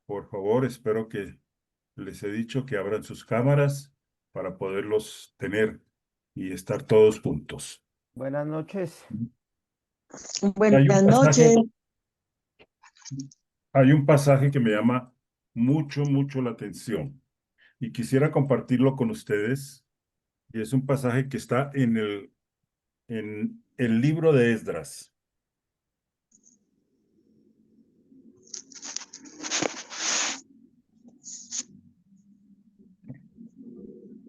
Por favor, espero que les he dicho que abran sus cámaras para poderlos tener y estar todos juntos. Buenas noches. Hay un Buenas pasaje, noches. hay un pasaje que me llama mucho la atención y quisiera compartirlo con ustedes. Y es un pasaje que está en el libro de Esdras.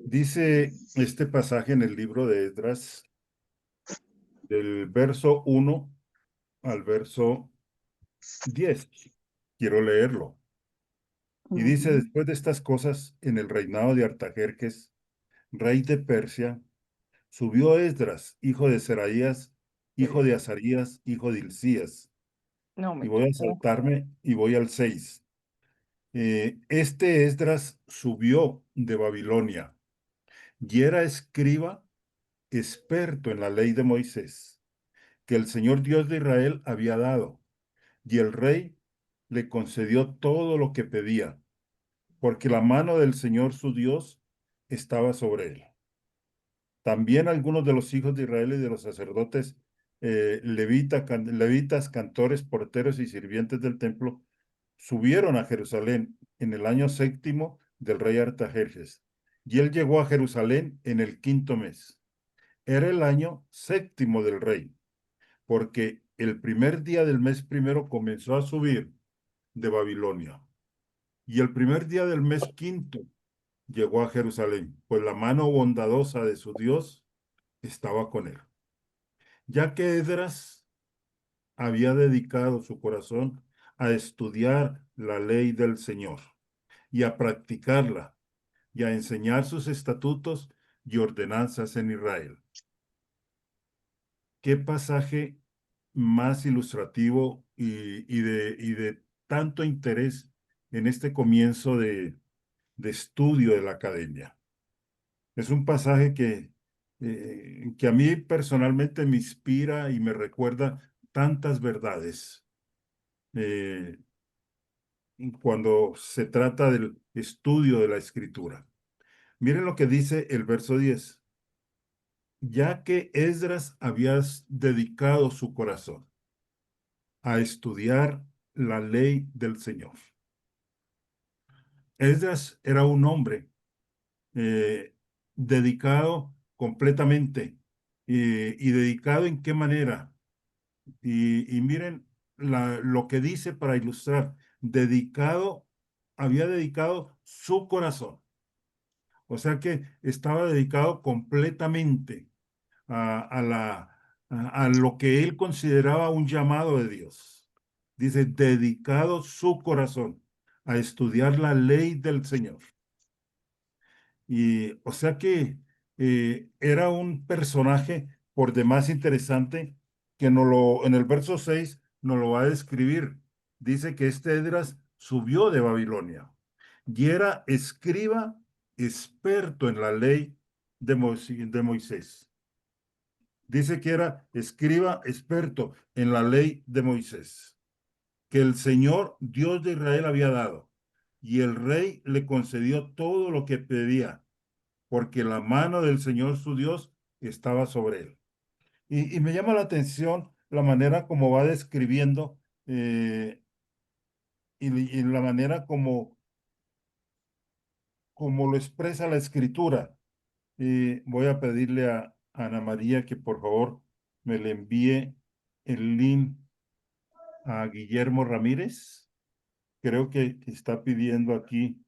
Dice este pasaje en el libro de Esdras, del verso 1 al verso 10. Quiero leerlo. Y dice, Ujú. después de estas cosas, en el reinado de Artajerjes, rey de Persia, subió Esdras, hijo de Seraías, hijo de Azarías, hijo de Hilcías. No Y me voy a tocó. saltarme y voy al 6. Este Esdras subió de Babilonia y era escriba experto en la ley de Moisés, que el Señor Dios de Israel había dado, y el rey le concedió todo lo que pedía, porque la mano del Señor su Dios estaba sobre él. También algunos de los hijos de Israel y de los sacerdotes levitas, cantores, porteros y sirvientes del templo subieron a Jerusalén en el año séptimo del rey Artajerjes, y él llegó a Jerusalén en el quinto mes. Era el año séptimo del rey, porque el primer día del mes primero comenzó a subir de Babilonia, y el primer día del mes quinto llegó a Jerusalén, pues la mano bondadosa de su Dios estaba con él. Ya que Esdras había dedicado su corazón a estudiar la ley del Señor y a practicarla y a enseñar sus estatutos y ordenanzas en Israel. ¿Qué pasaje más ilustrativo y de tanto interés en este comienzo de estudio de la academia? Es un pasaje que a mí personalmente me inspira y me recuerda tantas verdades eh, cuando se trata del estudio de la escritura. Miren lo que dice el verso 10. Ya que Esdras había dedicado su corazón a estudiar la ley del Señor. Esdras era un hombre eh, dedicado completamente. ¿Y dedicado en qué manera? Y miren lo que dice para ilustrar. Había dedicado su corazón. O sea que estaba dedicado completamente a lo que él consideraba un llamado de Dios. Dice, dedicado su corazón a estudiar la ley del Señor. Y o sea que era un personaje por demás interesante que en el verso 6 nos lo va a describir. Dice que este Esdras subió de Babilonia y era escriba experto en la ley de Moisés. Dice que era escriba experto en la ley de Moisés, que el Señor Dios de Israel había dado, y el rey le concedió todo lo que pedía, porque la mano del Señor su Dios estaba sobre él. Y me llama la atención la manera como va describiendo eh, y la manera como lo expresa la escritura. Voy a pedirle a Ana María que por favor me le envíe el link a Guillermo Ramírez. Creo que está pidiendo aquí,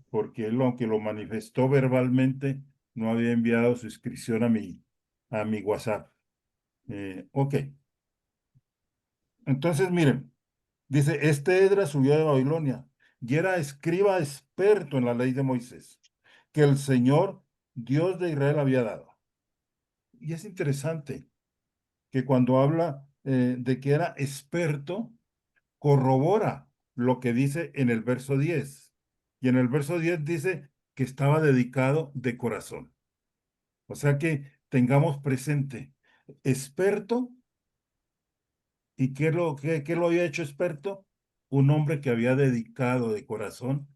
porque él, aunque lo manifestó verbalmente, no había enviado su inscripción a mi WhatsApp. Ok, entonces miren, dice, este Edras subió de Babilonia y era escriba experto en la ley de Moisés, que el Señor, Dios de Israel, había dado. Y es interesante que cuando habla de que era experto, corrobora lo que dice en el verso 10. Y en el verso 10 dice que estaba dedicado de corazón. O sea que tengamos presente, experto. ¿Y qué lo había hecho experto? un hombre que había dedicado de corazón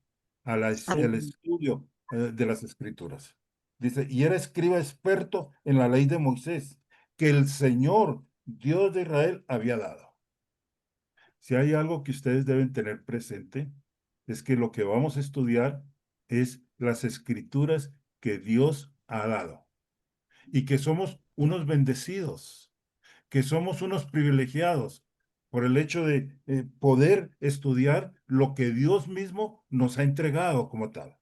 Al- el estudio de las escrituras. Dice, y era escriba experto en la ley de Moisés, que el Señor, Dios de Israel, había dado. Si hay algo que ustedes deben tener presente, es que lo que vamos a estudiar es las escrituras que Dios ha dado y que somos unos bendecidos, que somos unos privilegiados por el hecho de poder estudiar lo que Dios mismo nos ha entregado como tal.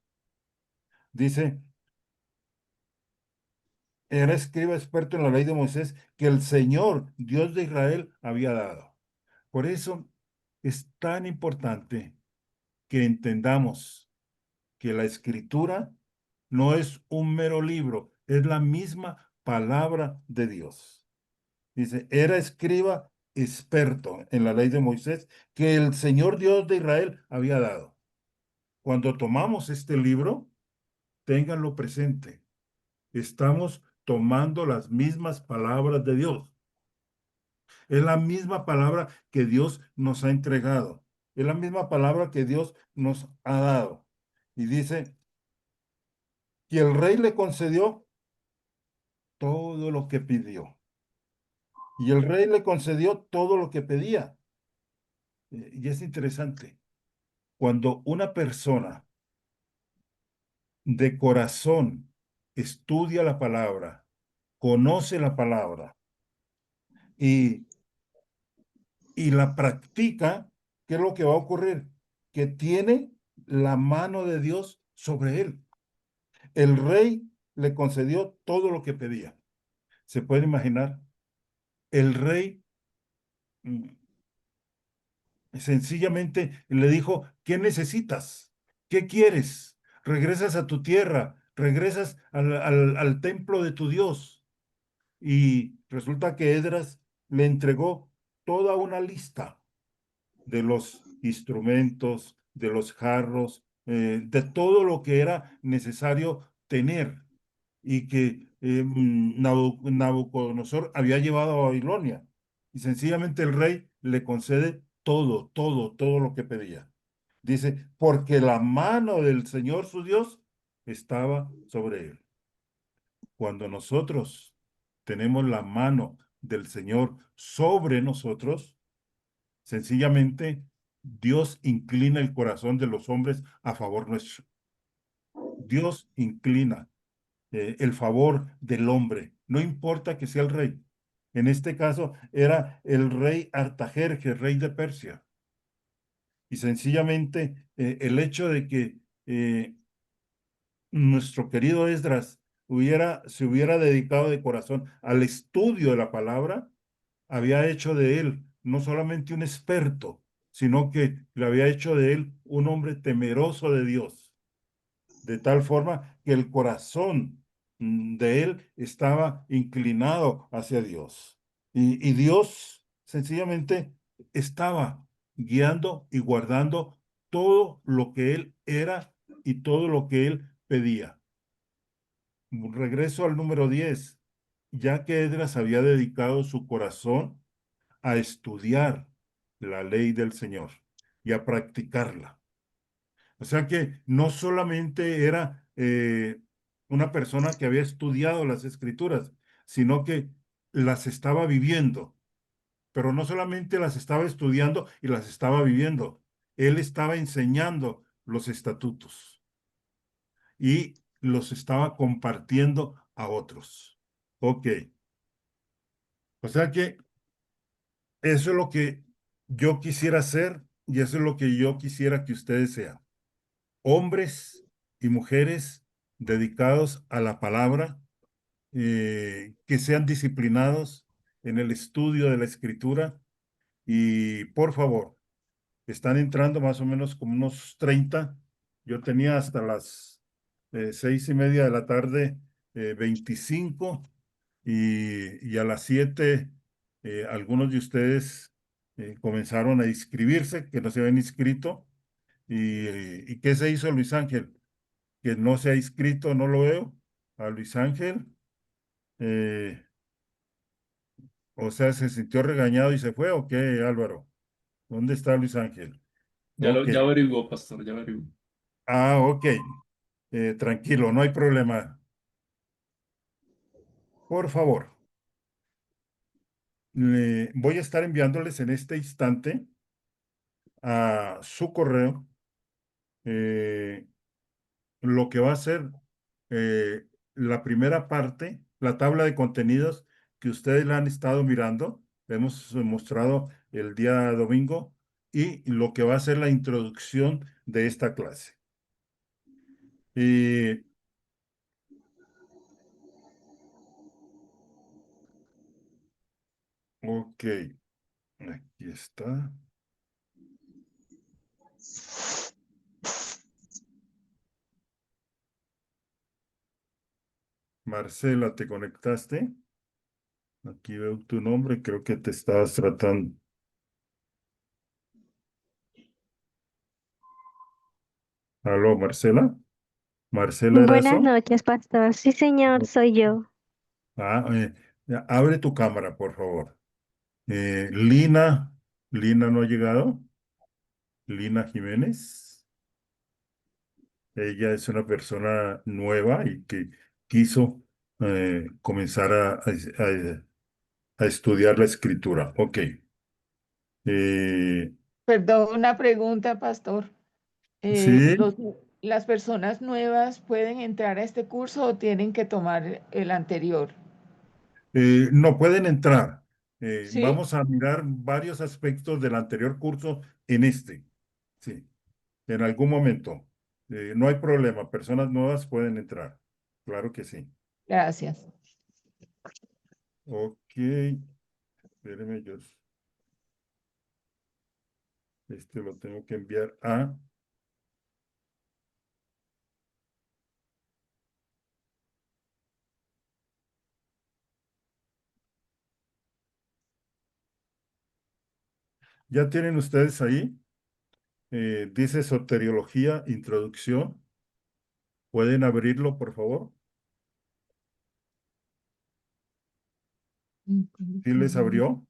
Dice, era escriba experto en la ley de Moisés que el Señor, Dios de Israel, había dado. Por eso es tan importante que entendamos que la escritura no es un mero libro, es la misma palabra de Dios. Dice, era escriba experto en la ley de Moisés que el Señor Dios de Israel había dado. Cuando tomamos este libro, ténganlo presente, estamos tomando las mismas palabras de Dios. Es la misma palabra que Dios nos ha entregado. Es la misma palabra que Dios nos ha dado. Y dice, que el rey le concedió todo lo que pidió. Y el rey le concedió todo lo que pedía. Y es interesante. Cuando una persona de corazón estudia la palabra, conoce la palabra y, y la practica, ¿qué es lo que va a ocurrir? Que tiene la mano de Dios sobre él. El rey le concedió todo lo que pedía. ¿Se puede imaginar? El rey mm, sencillamente le dijo, ¿qué necesitas? ¿Qué quieres? Regresas a tu tierra, regresas al templo de tu Dios. Y resulta que Edras le entregó toda una lista de los instrumentos, de los jarros, de todo lo que era necesario tener y que Nabucodonosor había llevado a Babilonia. Y sencillamente el rey le concede todo, todo, todo lo que pedía. Dice, porque la mano del Señor su Dios estaba sobre él. Cuando nosotros tenemos la mano del Señor sobre nosotros, sencillamente Dios inclina el corazón de los hombres a favor nuestro. Dios inclina el favor del hombre, no importa que sea el rey. En este caso era el rey Artajerjes, rey de Persia. Y sencillamente el hecho de que nuestro querido Esdras se hubiera dedicado de corazón al estudio de la palabra, había hecho de él no solamente un experto, sino que le había hecho de él un hombre temeroso de Dios, de tal forma que el corazón de él estaba inclinado hacia Dios. Y Dios sencillamente estaba guiando y guardando todo lo que él era y todo lo que él pedía. Regreso al número 10, ya que Edras había dedicado su corazón a estudiar la ley del Señor y a practicarla. O sea que no solamente era una persona que había estudiado las escrituras, sino que las estaba viviendo, pero no solamente las estaba estudiando y las estaba viviendo, él estaba enseñando los estatutos y los estaba compartiendo a otros. Ok, o sea que eso es lo que yo quisiera hacer y eso es lo que yo quisiera que ustedes sean. Hombres y mujeres dedicados a la palabra, que sean disciplinados en el estudio de la escritura y por favor, están entrando más o menos como unos 30. Yo tenía hasta las 6:30 de la tarde 25 y a las 7 algunos de ustedes comenzaron a inscribirse, que no se habían inscrito. ¿Y qué se hizo, Luis Ángel? Que no se ha inscrito, no lo veo. A Luis Ángel, eh, o sea, se sintió regañado y se fue, ¿o qué, Álvaro? ¿Dónde está Luis Ángel? Ok. Ya averiguó, pastor, ya averiguó. Ah, ok. Tranquilo, no hay problema. Por favor, voy a estar enviándoles en este instante a su correo eh, lo que va a ser la primera parte, la tabla de contenidos que ustedes la han estado mirando. Hemos mostrado el día domingo y lo que va a ser la introducción de esta clase. Y, ok, aquí está. Marcela, ¿te conectaste? Aquí veo tu nombre, creo que te estabas tratando. ¿Aló, Marcela? ¿Marcela Buenas Erazo? noches, pastor. Sí, señor, soy yo. Ah, ya, abre tu cámara, por favor. Lina, Lina no ha llegado. Lina Jiménez. Ella es una persona nueva y que quiso comenzar a estudiar la escritura. Ok. Eh, Perdón, una pregunta, pastor. sí, ¿Las personas nuevas pueden entrar a este curso o tienen que tomar el anterior? no pueden entrar. ¿Sí? Vamos a mirar varios aspectos del anterior curso en este. Sí, en algún momento. No hay problema, personas nuevas pueden entrar. Claro que sí. Gracias. Ok, espéreme, yo este lo tengo que enviar a... ¿Ya tienen ustedes ahí? Dice Soteriología, Introducción. ¿Pueden abrirlo, por favor? ¿Sí les abrió?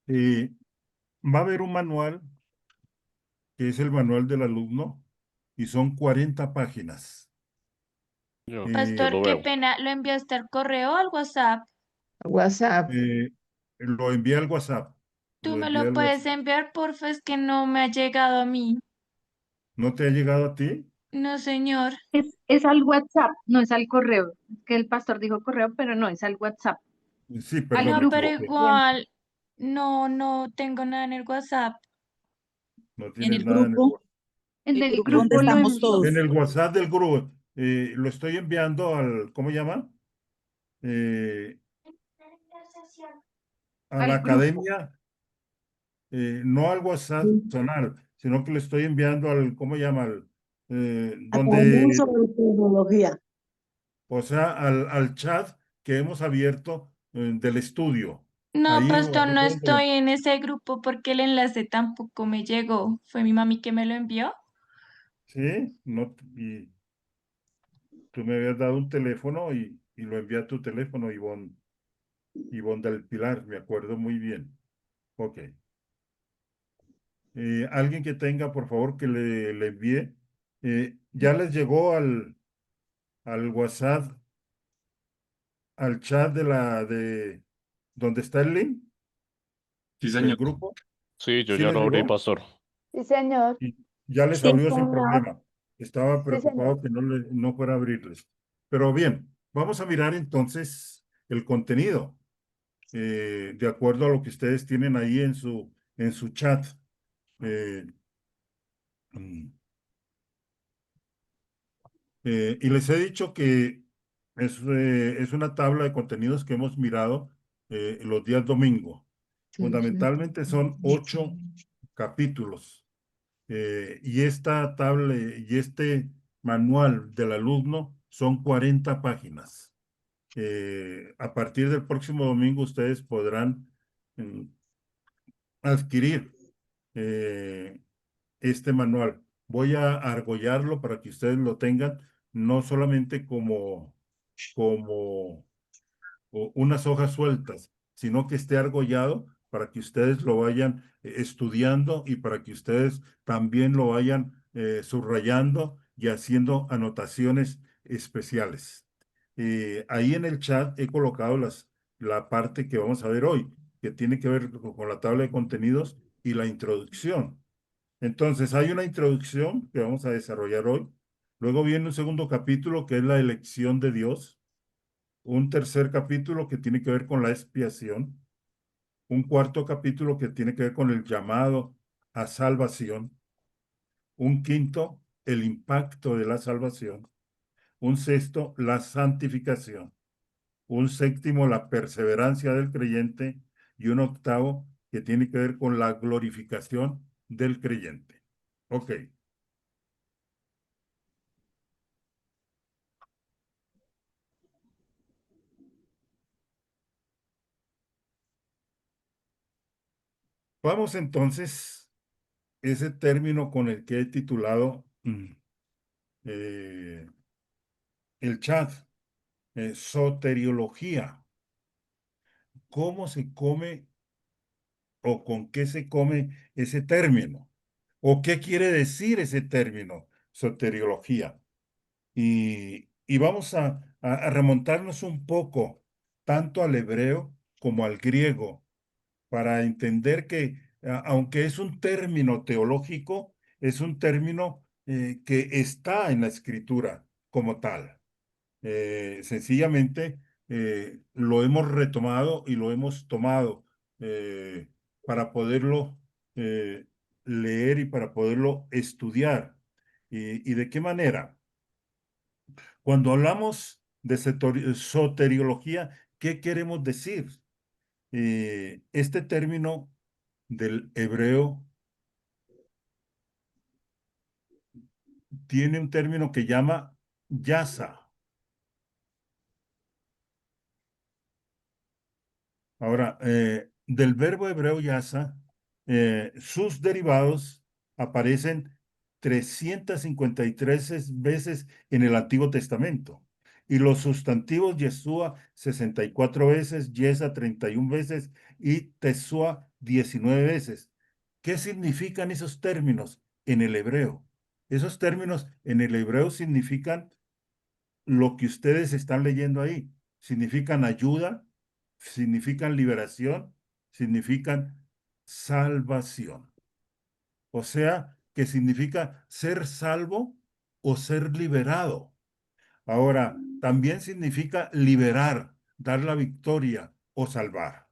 Eh, Va a haber un manual que es el manual del alumno y son 40 páginas. Yo Eh, lo Pastor, qué veo. pena. ¿Lo enviaste al correo o al WhatsApp? WhatsApp. eh, lo envié al WhatsApp. ¿Tú Lo me envié lo al puedes WhatsApp. enviar, porfa? Es que no me ha llegado a mí. ¿No te ha llegado a ti? No, señor. Es al WhatsApp, no es al correo. Es que el pastor dijo correo, pero no, es al WhatsApp. Sí, Al perdón, me No, pero grupo. equivoqué. igual. No, no tengo nada en el WhatsApp. No En tienes el nada en el grupo, WhatsApp. En el el grupo donde grupo lo estamos envió. En todos. el WhatsApp del grupo. Lo estoy enviando al, ¿cómo llama? Eh, a la Al grupo. academia, no al WhatsApp Sí. personal, sino que le estoy enviando al, ¿cómo llama? Academia Donde, sobre tecnología. o sea, al chat que hemos abierto del estudio. No, Ahí, pastor, ahí no fue donde estoy en ese grupo porque el enlace tampoco me llegó. Fue mi mami que me lo envió. sí, no, y tú me habías dado un teléfono y lo envié a tu teléfono, Ivonne, Ivonne del Pilar, me acuerdo muy bien. Ok. Alguien que tenga, por favor, que le envíe. Ya les llegó al WhatsApp, al chat de donde está el link Sí, del señor. grupo. Sí, yo ¿Sí ya les lo abrí, llegó? pastor. Sí, señor. Y ya les Sí, abrió sin señor. problema. Estaba Sí, señor. preocupado que no fuera a abrirles. Pero bien, vamos a mirar entonces el contenido, de acuerdo a lo que ustedes tienen ahí en su chat. Eh, mm, y les he dicho que es una tabla de contenidos que hemos mirado los días domingo. Fundamentalmente son 8 capítulos. Y esta tabla y este manual del alumno son 40 páginas. A partir del próximo domingo ustedes podrán mm, adquirir eh, este manual. Voy a argollarlo para que ustedes lo tengan, no solamente como unas hojas sueltas, sino que esté argollado para que ustedes lo vayan estudiando y para que ustedes también lo vayan subrayando y haciendo anotaciones especiales. Ahí en el chat he colocado la parte que vamos a ver hoy, que tiene que ver con la tabla de contenidos y la introducción. Entonces, hay una introducción que vamos a desarrollar hoy. Luego viene un segundo capítulo que es la elección de Dios. Un tercer capítulo que tiene que ver con la expiación. Un cuarto capítulo que tiene que ver con el llamado a salvación. Un quinto, el impacto de la salvación. Un sexto, la santificación. Un séptimo, la perseverancia del creyente. Y un octavo, que tiene que ver con la glorificación del creyente. Ok. Vamos entonces, ese término con el que he titulado eh, el chat, soteriología. ¿Cómo se come o con qué se come ese término? ¿O qué quiere decir ese término, soteriología? Y vamos a remontarnos un poco, tanto al hebreo como al griego, para entender que, aunque es un término teológico, es un término que está en la escritura como tal. Sencillamente lo hemos retomado y lo hemos tomado eh, para poderlo eh, leer y para poderlo estudiar. ¿Y de qué manera? Cuando hablamos de soteriología, ¿qué queremos decir? Este término del hebreo tiene un término que llama yasa. Ahora, del verbo hebreo yasa, sus derivados aparecen 353 veces en el Antiguo Testamento. Y los sustantivos Yeshua 64 veces, Yesa 31 veces y Tesua 19 veces. ¿Qué significan esos términos en el hebreo? Esos términos en el hebreo significan lo que ustedes están leyendo ahí. Significan ayuda, significan liberación, significan salvación. O sea, que significa ser salvo o ser liberado. Ahora, también significa liberar, dar la victoria o salvar.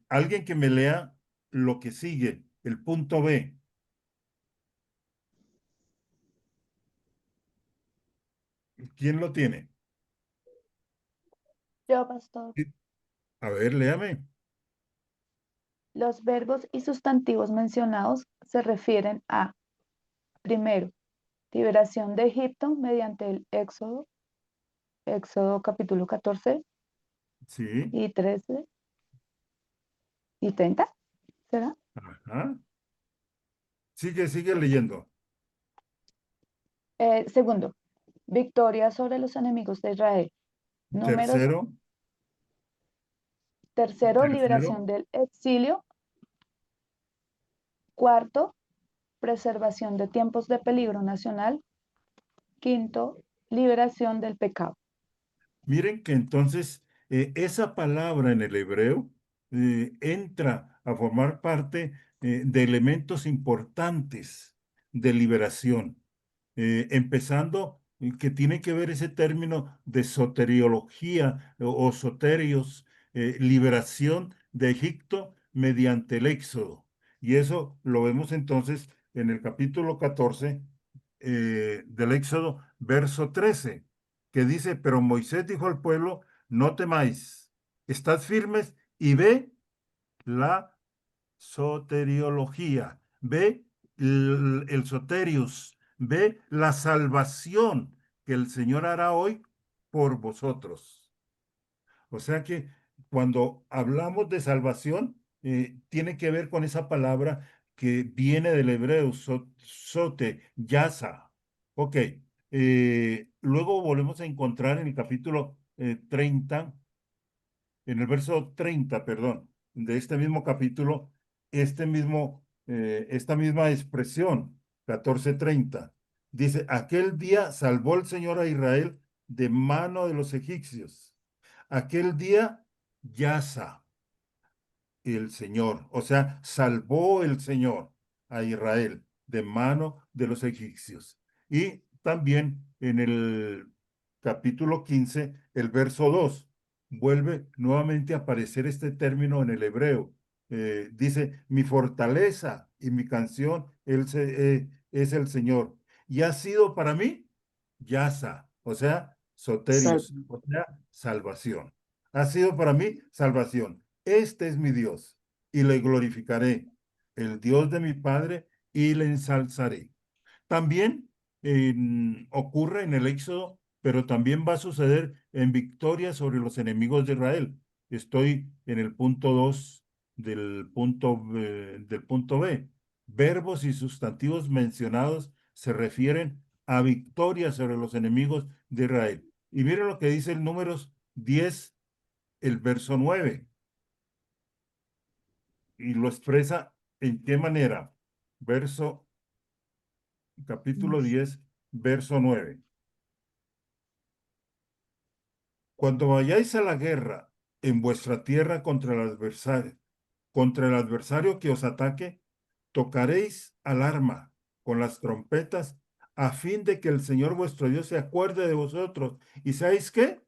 Alguien que me lea lo que sigue, el punto B. ¿Quién lo tiene? Yo, pastor. A ver, léame. Los verbos y sustantivos mencionados se refieren a, primero, liberación de Egipto mediante el Éxodo, Éxodo capítulo 14 Sí. y 13 y 30, ¿será? Ajá. Sigue leyendo. Segundo, victoria sobre los enemigos de Israel. Números, Tercero, tercero, tercero. liberación del exilio. Cuarto, preservación de tiempos de peligro nacional. Quinto, liberación del pecado. Miren que entonces esa palabra en el hebreo entra a formar parte de elementos importantes de liberación, empezando que tiene que ver ese término de soteriología o soterios, liberación de Egipto mediante el Éxodo. Y eso lo vemos entonces en el capítulo 14 del Éxodo, verso 13 que dice, pero Moisés dijo al pueblo, no temáis, estad firmes y ve la soteriología, ve el soterius, ve la salvación que el Señor hará hoy por vosotros. O sea que cuando hablamos de salvación, tiene que ver con esa palabra que viene del hebreo, sote, yasa. Ok, luego volvemos a encontrar en el capítulo 30, en el verso 30, perdón, de este mismo capítulo, esta misma expresión, 14:30. Dice, aquel día salvó el Señor a Israel de mano de los egipcios. Aquel día, Yasa, el Señor, o sea, salvó el Señor a Israel de mano de los egipcios. Y también en el capítulo 15, el verso 2, vuelve nuevamente a aparecer este término en el hebreo. Dice, mi fortaleza y mi canción es el Señor. Y ha sido para mí, Yasa, o sea, Sal- soterios, o sea, salvación. Ha sido para mí salvación. Este es mi Dios y le glorificaré, el Dios de mi Padre, y le ensalzaré. También ocurre en el Éxodo, pero también va a suceder en victoria sobre los enemigos de Israel. Estoy en el punto 2 del punto B. Verbos y sustantivos mencionados se refieren a victoria sobre los enemigos de Israel. Y miren lo que dice el Números 10, el verso 9, y lo expresa en qué manera. Capítulo 10, verso 9. Cuando vayáis a la guerra en vuestra tierra contra el adversario que os ataque, tocaréis alarma con las trompetas a fin de que el Señor vuestro Dios se acuerde de vosotros. ¿Y sabéis qué?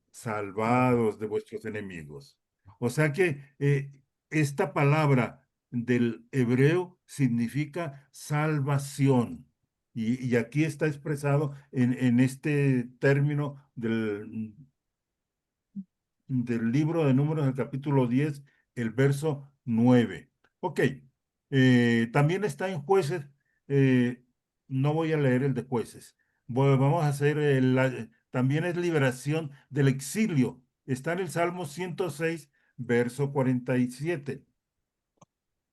Salvados de vuestros enemigos. O sea que esta palabra del hebreo significa salvación. Y aquí está expresado en este término del libro de Números, el capítulo 10, el verso 9. Ok, también está en Jueces, eh, no voy a leer el de Jueces. Vamos a hacer, también es liberación del exilio. Está en el Salmo 106, verso 47.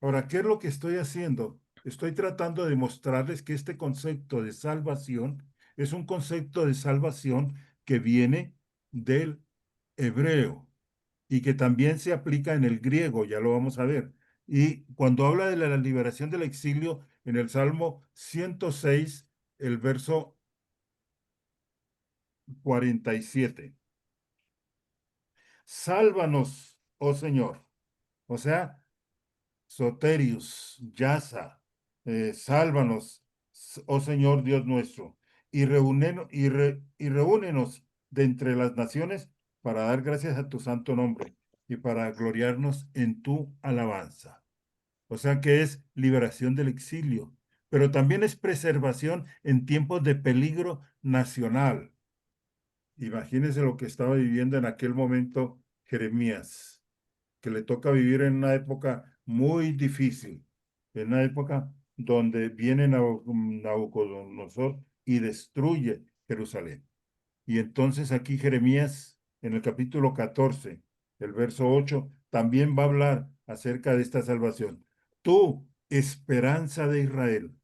Ahora, ¿qué es lo que estoy haciendo? Estoy tratando de mostrarles que este concepto de salvación es un concepto de salvación que viene del hebreo y que también se aplica en el griego, ya lo vamos a ver. Y cuando habla de la liberación del exilio, en el Salmo 106, el verso 47. Sálvanos, oh Señor. O sea, Soterius, Yasa, sálvanos, oh Señor Dios nuestro, y reúnenos de entre las naciones para dar gracias a tu santo nombre y para gloriarnos en tu alabanza. O sea que es liberación del exilio, pero también es preservación en tiempos de peligro nacional. Imagínense lo que estaba viviendo en aquel momento Jeremías, que le toca vivir en una época muy difícil, en una época donde viene Nabucodonosor y destruye Jerusalén. Y entonces aquí Jeremías, en el capítulo 14, el verso 8, también va a hablar acerca de esta salvación. Tú, esperanza de Israel,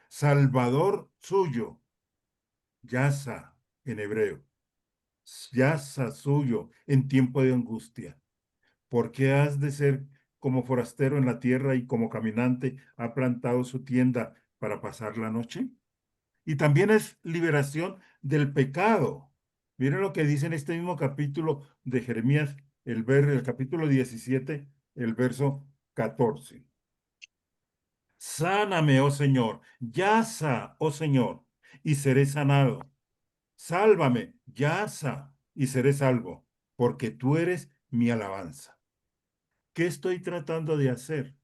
salvador suyo, Yasa en hebreo, Yasa suyo en tiempo de angustia. ¿Por qué has de ser como forastero en la tierra y como caminante ha plantado su tienda para pasar la noche? Y también es liberación del pecado. Miren lo que dice en este mismo capítulo de Jeremías, el capítulo 17, el verso 14. Sáname, oh Señor, yaza, oh Señor, y seré sanado. Sálvame, yaza, y seré salvo, porque tú eres mi alabanza. ¿Qué estoy tratando de hacer?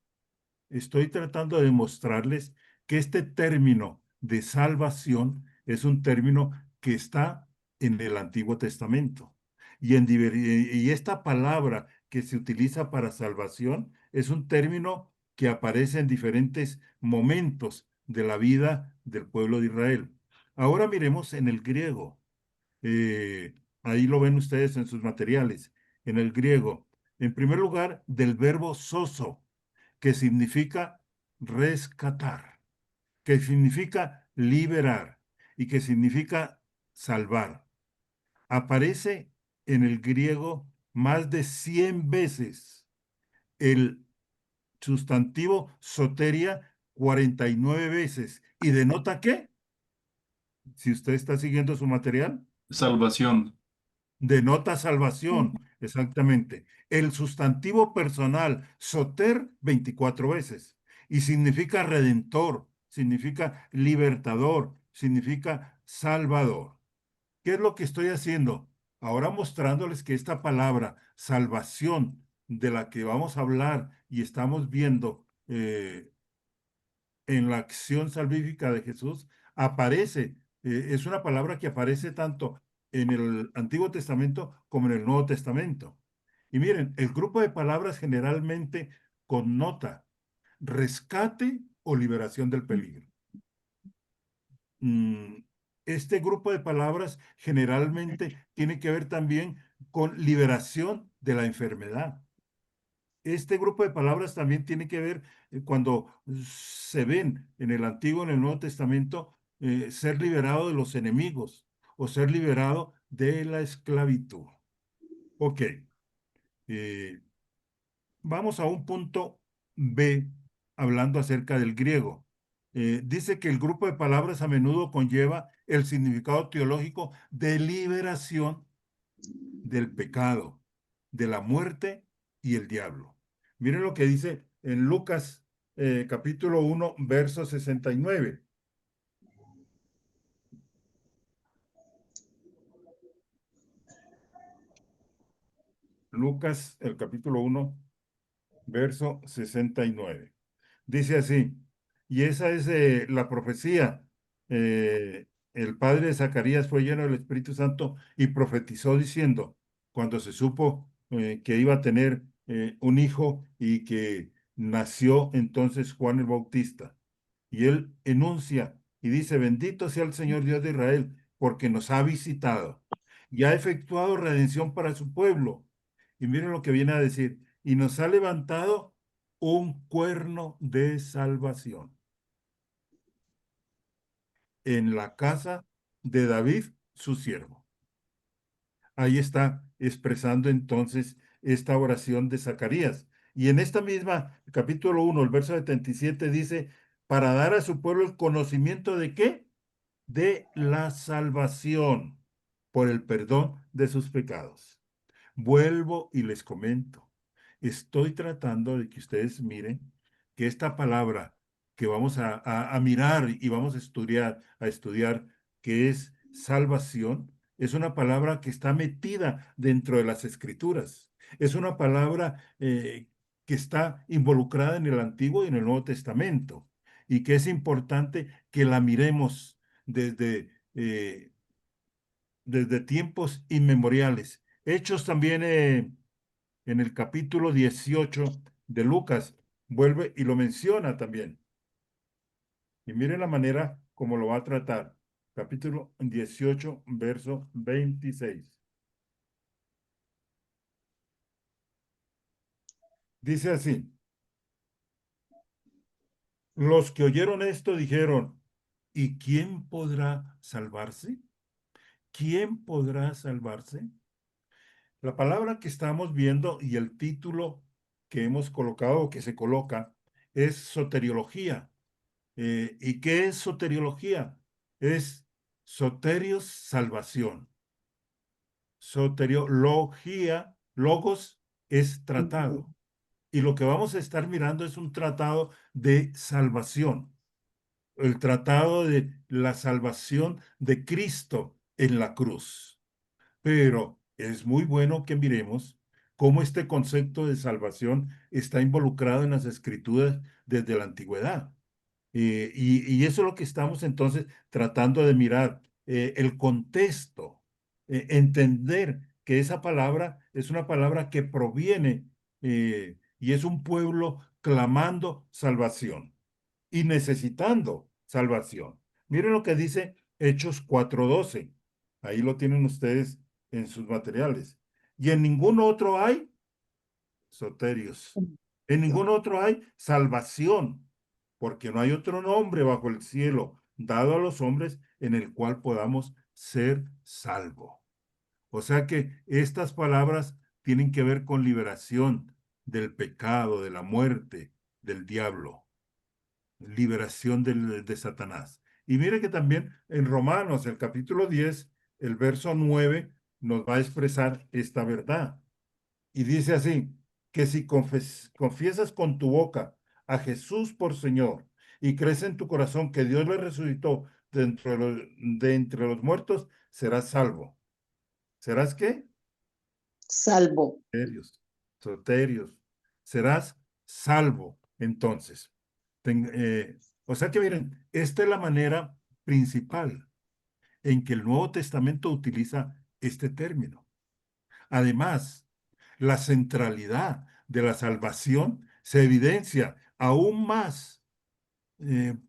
Estoy tratando de mostrarles que este término de salvación es un término que está en el Antiguo Testamento. Y esta palabra que se utiliza para salvación es un término que aparece en diferentes momentos de la vida del pueblo de Israel. Ahora miremos en el griego. Eh, Ahí lo ven ustedes en sus materiales. En el griego, en primer lugar, del verbo soso, que significa rescatar, que significa liberar y que significa salvar. Aparece en el griego más de 100 veces, el sustantivo soteria 49 veces. ¿Y denota qué? Si usted está siguiendo su material, Salvación. denota salvación, exactamente. El sustantivo personal, soter, 24 veces. Y significa redentor, significa libertador, significa salvador. ¿Qué es lo que estoy haciendo? Ahora mostrándoles que esta palabra, salvación, de la que vamos a hablar y estamos viendo en la acción salvífica de Jesús, aparece, es una palabra que aparece tanto en el Antiguo Testamento como en el Nuevo Testamento. Y miren, el grupo de palabras generalmente connota rescate o liberación del peligro. Este grupo de palabras generalmente tiene que ver también con liberación de la enfermedad. Este grupo de palabras también tiene que ver cuando se ven en el Antiguo y en el Nuevo Testamento ser liberado de los enemigos o ser liberado de la esclavitud. Ok, vamos a un punto B hablando acerca del griego. Dice que el grupo de palabras a menudo conlleva el significado teológico de liberación del pecado, de la muerte y el diablo. Miren lo que dice en Lucas capítulo 1, verso 69. Lucas, el capítulo 1, verso 69. Dice así, y esa es la profecía. El padre de Zacarías fue lleno del Espíritu Santo y profetizó diciendo, cuando se supo que iba a tener un hijo y que nació entonces Juan el Bautista. Y él enuncia y dice, bendito sea el Señor Dios de Israel, porque nos ha visitado y ha efectuado redención para su pueblo. Y miren lo que viene a decir, y nos ha levantado un cuerno de salvación en la casa de David, su siervo. Ahí está expresando entonces esta oración de Zacarías. Y en esta misma capítulo 1, el verso 77 dice, para dar a su pueblo el conocimiento de qué? De la salvación por el perdón de sus pecados. Vuelvo y les comento. Estoy tratando de que ustedes miren que esta palabra que vamos a mirar y vamos a estudiar, que es salvación, es una palabra que está metida dentro de las escrituras. Es una palabra que está involucrada en el Antiguo y en el Nuevo Testamento y que es importante que la miremos desde tiempos inmemoriales. Hechos también en el capítulo 18 de Lucas, vuelve y lo menciona también. Y mire la manera como lo va a tratar. Capítulo 18, verso 26. Dice así, los que oyeron esto dijeron, ¿y quién podrá salvarse? ¿Quién podrá salvarse? La palabra que estamos viendo y el título que hemos colocado o que se coloca es soteriología. ¿Y qué es soteriología? Es soterios, salvación. Soteriología, logos, es tratado. Y lo que vamos a estar mirando es un tratado de salvación. El tratado de la salvación de Cristo en la cruz. Pero es muy bueno que miremos cómo este concepto de salvación está involucrado en las escrituras desde la antigüedad. Y eso es lo que estamos entonces tratando de mirar, el contexto, entender que esa palabra es una palabra que proviene y es un pueblo clamando salvación y necesitando salvación. Miren lo que dice Hechos 4:12. Ahí lo tienen ustedes en sus materiales. Y en ningún otro hay soterios. En ningún otro hay salvación, porque no hay otro nombre bajo el cielo dado a los hombres en el cual podamos ser salvos. O sea que estas palabras tienen que ver con liberación del pecado, de la muerte, del diablo, liberación de Satanás. Y mire que también en Romanos, el capítulo 10, el verso 9, nos va a expresar esta verdad. Y dice así, que si confiesas con tu boca a Jesús por Señor y crees en tu corazón que Dios le resucitó de entre los muertos, serás salvo. ¿Serás qué? Salvo. Soterios, soterios. Serás salvo, entonces. O sea que miren, esta es la manera principal en que el Nuevo Testamento utiliza este término. Además, la centralidad de la salvación se evidencia aún más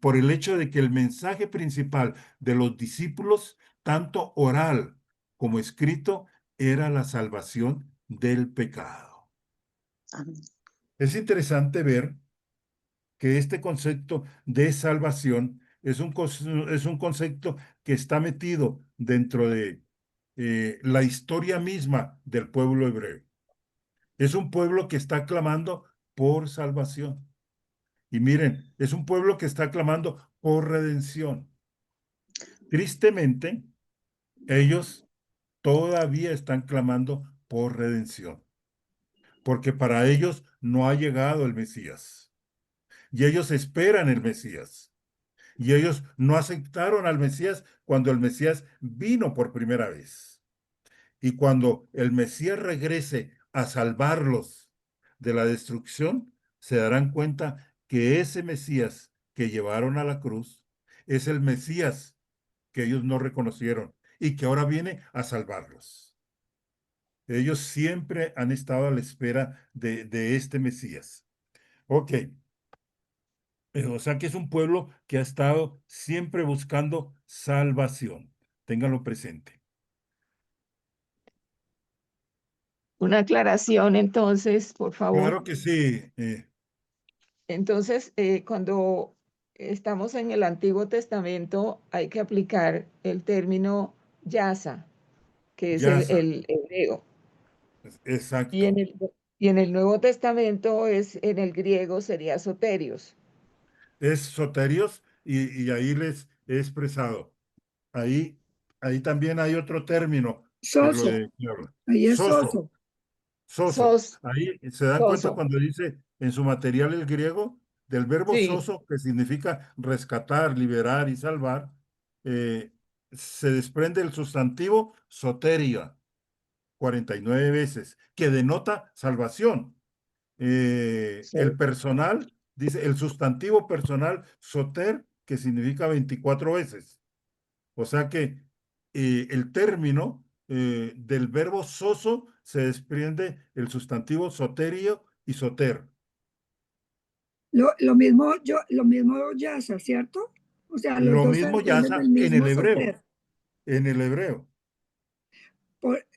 por el hecho de que el mensaje principal de los discípulos, tanto oral como escrito, era la salvación del pecado. Amén. Es interesante ver que este concepto de salvación es es un concepto que está metido dentro de la historia misma del pueblo hebreo. Es un pueblo que está clamando por salvación. Y miren, es un pueblo que está clamando por redención. Tristemente, ellos todavía están clamando por redención, porque para ellos no ha llegado el Mesías. Y ellos esperan el Mesías. Y ellos no aceptaron al Mesías cuando el Mesías vino por primera vez. Y cuando el Mesías regrese a salvarlos de la destrucción, se darán cuenta que ese Mesías que llevaron a la cruz es el Mesías que ellos no reconocieron y que ahora viene a salvarlos. Ellos siempre han estado a la espera de este Mesías. Ok, o sea que es un pueblo que ha estado siempre buscando salvación. Ténganlo presente. Una aclaración entonces, por favor. Claro que sí. Entonces, cuando estamos en el Antiguo Testamento, hay que aplicar el término yasa, que es Yasa, el hebreo. Y exacto. en el Nuevo Testamento en el griego sería soterios. Es soterios y ahí les he expresado. Ahí, ahí también hay otro término que lo Soso. que habla. Ahí es Soso, soso. soso. Sos, Ahí se dan cuenta soso. cuando dice en su material el griego del verbo Sí, soso, que significa rescatar, liberar y salvar, eh, se desprende el sustantivo soteria 49 veces, que denota salvación. El sí. personal, dice el sustantivo personal soter, que significa 24 veces. O sea que el término del verbo soso se desprende el sustantivo soterio y soter. Lo mismo yasa, ¿cierto? O sea, los Lo dos se mismo desprenden yasa del en el mismo hebreo, soter. en el hebreo.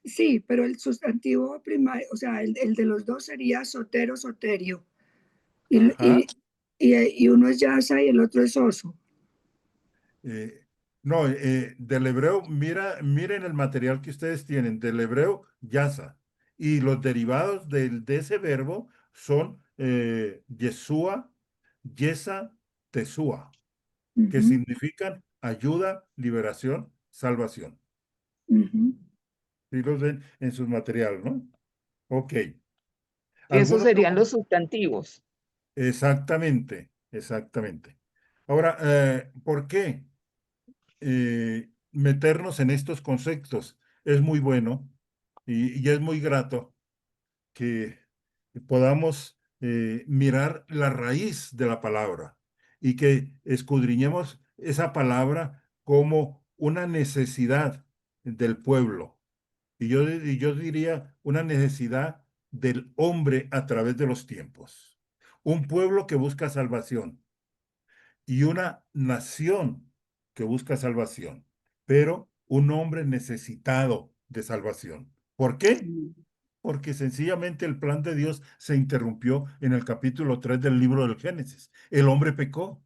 Sí, pero el sustantivo primario, o sea, el de los dos sería sotero, soterio. Y, Ajá. y uno es yasa y el otro es oso. Eh, no, del hebreo, miren el material que ustedes tienen, del hebreo, yasa. Y los derivados de ese verbo son Yeshua, Yesa, Tesúa, que Ujú, significan ayuda, liberación, salvación. ujú. ¿Sí los ven en sus materiales, no? Ok. Esos ¿Algún otro? serían los sustantivos. Exactamente, exactamente. Ahora, ¿por qué meternos en estos conceptos? Es muy bueno y es muy grato que podamos mirar la raíz de la palabra y que escudriñemos esa palabra como una necesidad del pueblo. Y yo diría una necesidad del hombre a través de los tiempos. Un pueblo que busca salvación y una nación que busca salvación, pero un hombre necesitado de salvación. ¿Por qué? Porque sencillamente el plan de Dios se interrumpió en el capítulo 3 del libro del Génesis. El hombre pecó.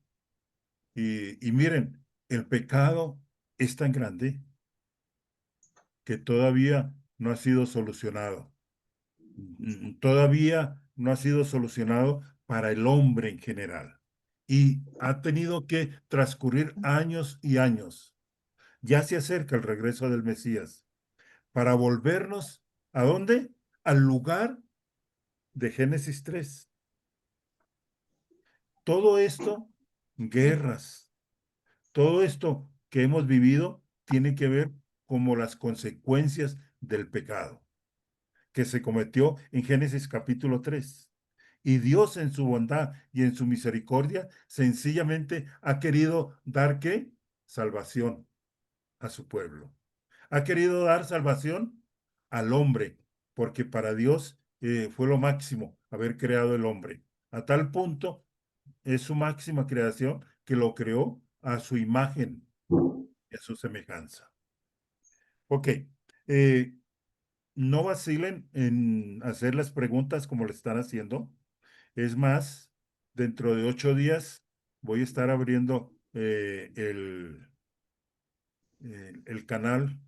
Y miren, el pecado es tan grande que todavía no ha sido solucionado. todavía no ha sido solucionado para el hombre en general. Y ha tenido que transcurrir años y años. Ya se acerca el regreso del Mesías para volvernos, ¿a dónde? Al lugar de Génesis 3. Todo esto, guerras, todo esto que hemos vivido tiene que ver como las consecuencias del pecado que se cometió en Génesis capítulo 3. Y Dios en su bondad y en su misericordia sencillamente ha querido dar ¿qué? Salvación a su pueblo. Ha querido dar salvación al hombre, porque para Dios fue lo máximo haber creado el hombre. A tal punto es su máxima creación que lo creó a su imagen y a su semejanza. Ok, no vacilen en hacer las preguntas como le están haciendo. Es más, dentro de 8 días voy a estar abriendo el canal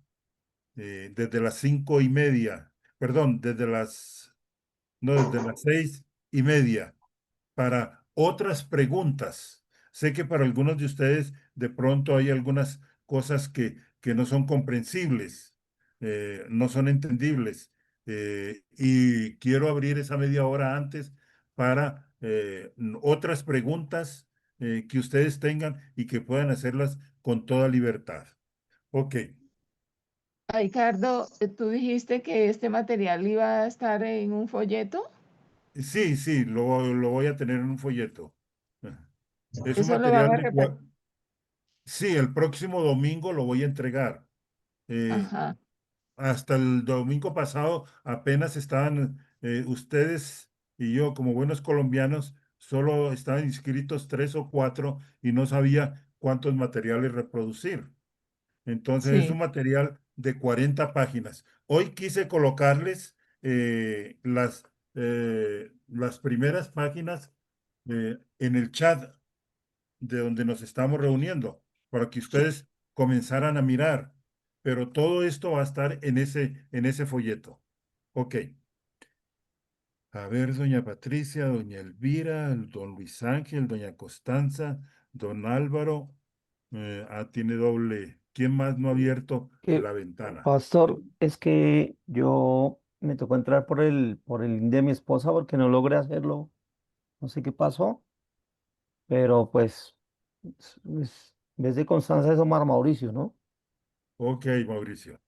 desde las 5:30, perdón, desde las 6:30 para otras preguntas. Sé que para algunos de ustedes de pronto hay algunas cosas que no son comprensibles, no son entendibles, y quiero abrir esa media hora antes para otras preguntas que ustedes tengan y que puedan hacerlas con toda libertad. Ok, Ricardo, tú dijiste que este material iba a estar en un folleto. sí, sí, lo voy a tener en un folleto. Es un Eso lo van material a de... repartir. Sí, el próximo domingo lo voy a entregar. Eh, Ajá, Hasta el domingo pasado apenas estaban ustedes y yo, como buenos colombianos, solo estaban inscritos 3 o 4 y no sabía cuántos materiales reproducir. Entonces es un sí. material de 40 páginas. Hoy quise colocarles las primeras páginas en el chat de donde nos estamos reuniendo, para que ustedes comenzaran a mirar. Pero todo esto va a estar en ese folleto. Ok. A ver, doña Patricia, doña Elvira, el don Luis Ángel, doña Constanza, don Álvaro. Tiene doble. ¿Quién más no ha abierto Que, la ventana? pastor, es que yo me tocó entrar por el link de mi esposa porque no logré hacerlo. No sé qué pasó, pero pues, en vez de Constanza es Omar Mauricio, ¿no? Ok, Mauricio.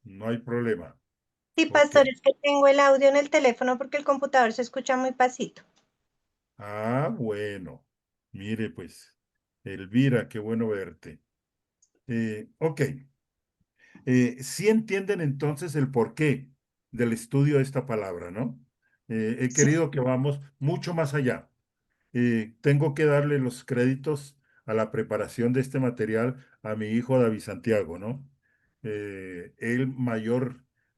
No hay problema. Sí, Ok. pastor, es que tengo el audio en el teléfono porque el computador se escucha muy pasito. Bueno. Mire, pues, Elvira, qué bueno verte. Ok. Sí entienden entonces el porqué del estudio de esta palabra, ¿no? He Sí. querido que vamos mucho más allá. Tengo que darle los créditos a la preparación de este material a mi hijo David Santiago, ¿no? Él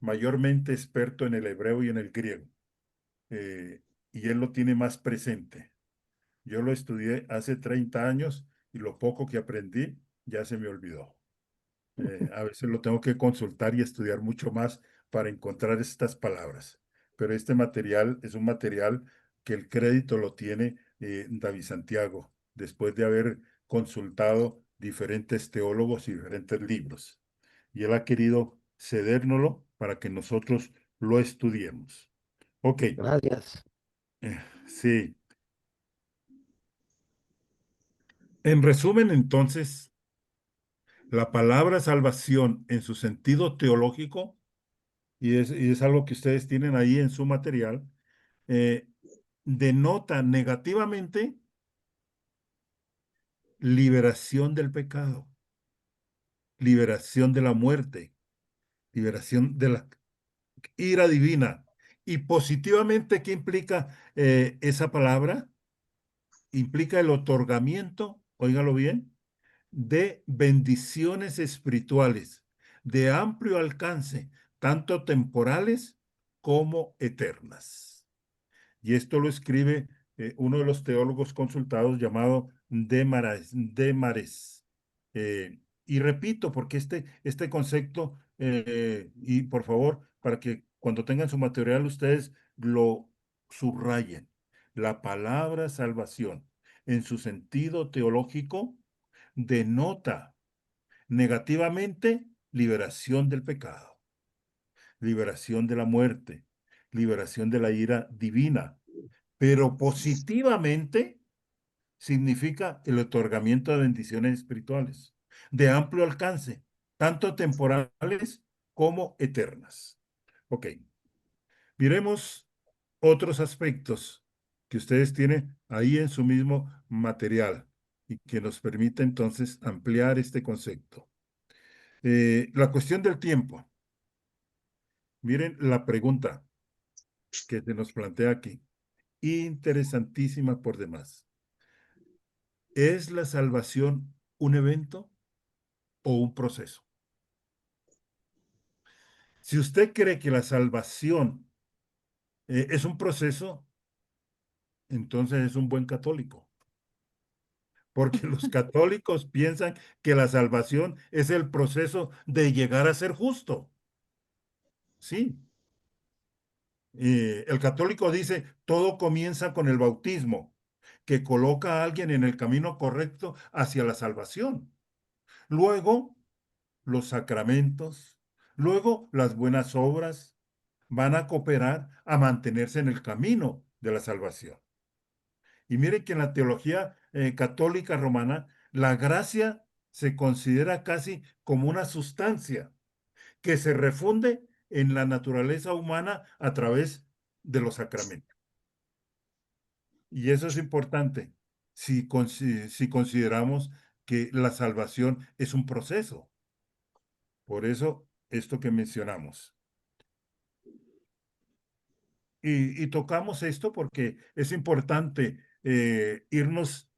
mayormente experto en el hebreo y en el griego, eh, y él lo tiene más presente. Yo lo estudié hace 30 años y lo poco que aprendí ya se me olvidó. A veces lo tengo que consultar y estudiar mucho más para encontrar estas palabras. Pero este material es un material que el crédito lo tiene David Santiago, después de haber consultado diferentes teólogos y diferentes libros. Y él ha querido cedérnoslo para que nosotros lo estudiemos. Ok, Gracias. sí. En resumen, entonces, la palabra salvación en su sentido teológico y es algo que ustedes tienen ahí en su material, eh, denota negativamente liberación del pecado, liberación de la muerte, liberación de la ira divina. Y positivamente, ¿qué implica esa palabra? Implica el otorgamiento, óigalo bien, de bendiciones espirituales de amplio alcance, tanto temporales como eternas. Y esto lo escribe uno de los teólogos consultados llamado Demares. Y repito, porque este concepto, y por favor, para que cuando tengan su material, ustedes lo subrayen. La palabra salvación, en su sentido teológico, denota negativamente liberación del pecado, liberación de la muerte, liberación de la ira divina, pero positivamente significa el otorgamiento de bendiciones espirituales de amplio alcance, tanto temporales como eternas. Ok, miremos otros aspectos que ustedes tienen ahí en su mismo material y que nos permite entonces ampliar este concepto. La cuestión del tiempo. Miren la pregunta que se nos plantea aquí. Interesantísima por demás. ¿Es la salvación un evento o un proceso? Si usted cree que la salvación es un proceso, entonces es un buen católico. Porque los católicos piensan que la salvación es el proceso de llegar a ser justo. Sí. El católico dice, todo comienza con el bautismo, que coloca a alguien en el camino correcto hacia la salvación. Luego, los sacramentos, luego las buenas obras van a cooperar a mantenerse en el camino de la salvación. Y mire que en la teología católica romana, la gracia se considera casi como una sustancia que se refunde en la naturaleza humana a través de los sacramentos. Y eso es importante si consideramos que la salvación es un proceso. Por eso, esto que mencionamos. Y tocamos esto porque es importante irnos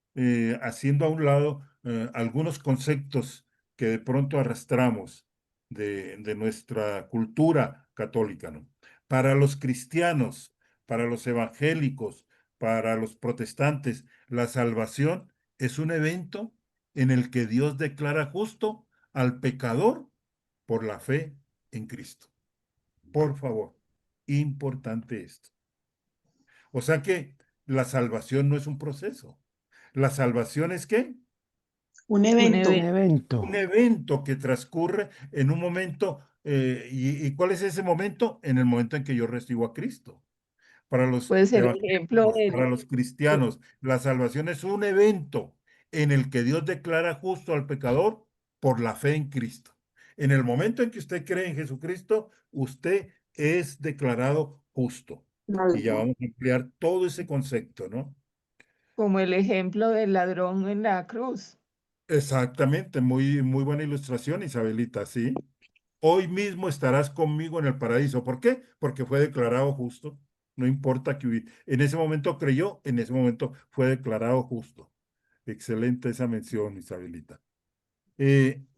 haciendo a un lado algunos conceptos que de pronto arrastramos de nuestra cultura católica, ¿no? Para los cristianos, para los evangélicos, para los protestantes, la salvación es un evento en el que Dios declara justo al pecador por la fe en Cristo. Por favor, importante esto. O sea que la salvación no es un proceso. La salvación es ¿qué? Un Un evento. Un evento. evento. Un evento que transcurre en un momento. ¿Y cuál es ese momento? En el momento en que yo recibo a Cristo. Para los Puede ser el ejemplo evangélicos, para los del... cristianos, la salvación es un evento en el que Dios declara justo al pecador por la fe en Cristo. En el momento en que usted cree en Jesucristo, usted es declarado justo. Y ya vamos a ampliar todo ese concepto, ¿no? como el ejemplo del ladrón en la cruz. Exactamente, muy, muy buena ilustración, Isabelita, sí. Hoy mismo estarás conmigo en el paraíso. ¿Por qué? Porque fue declarado justo. No importa que en ese momento creyó, en ese momento fue declarado justo. Excelente esa mención, Isabelita.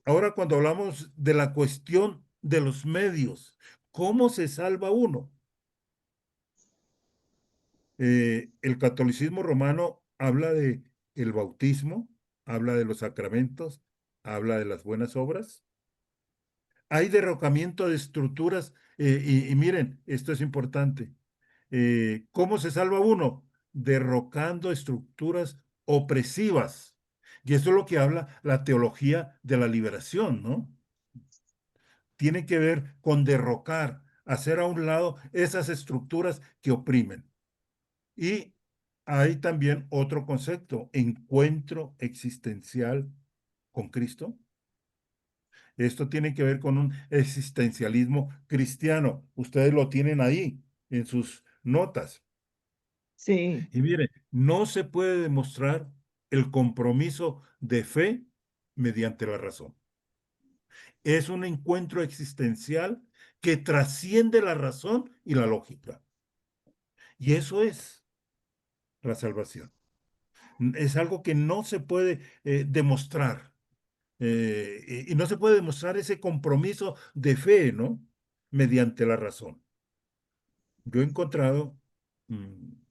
Ahora cuando hablamos de la cuestión de los medios, ¿cómo se salva uno? El catolicismo romano habla de el bautismo, habla de los sacramentos, habla de las buenas obras. Hay derrocamiento de estructuras y miren, esto es importante. ¿Cómo se salva uno? Derrocando estructuras opresivas. Y eso es lo que habla la teología de la liberación, ¿no? Tiene que ver con derrocar, hacer a un lado esas estructuras que oprimen. Y hay también otro concepto, encuentro existencial con Cristo. Esto tiene que ver con un existencialismo cristiano. Ustedes lo tienen ahí en sus notas. Sí, Y mire, no se puede demostrar el compromiso de fe mediante la razón. Es un encuentro existencial que trasciende la razón y la lógica. Y eso es la salvación. Es algo que no se puede demostrar. Y no se puede demostrar ese compromiso de fe, ¿no? Mediante la razón. Yo he encontrado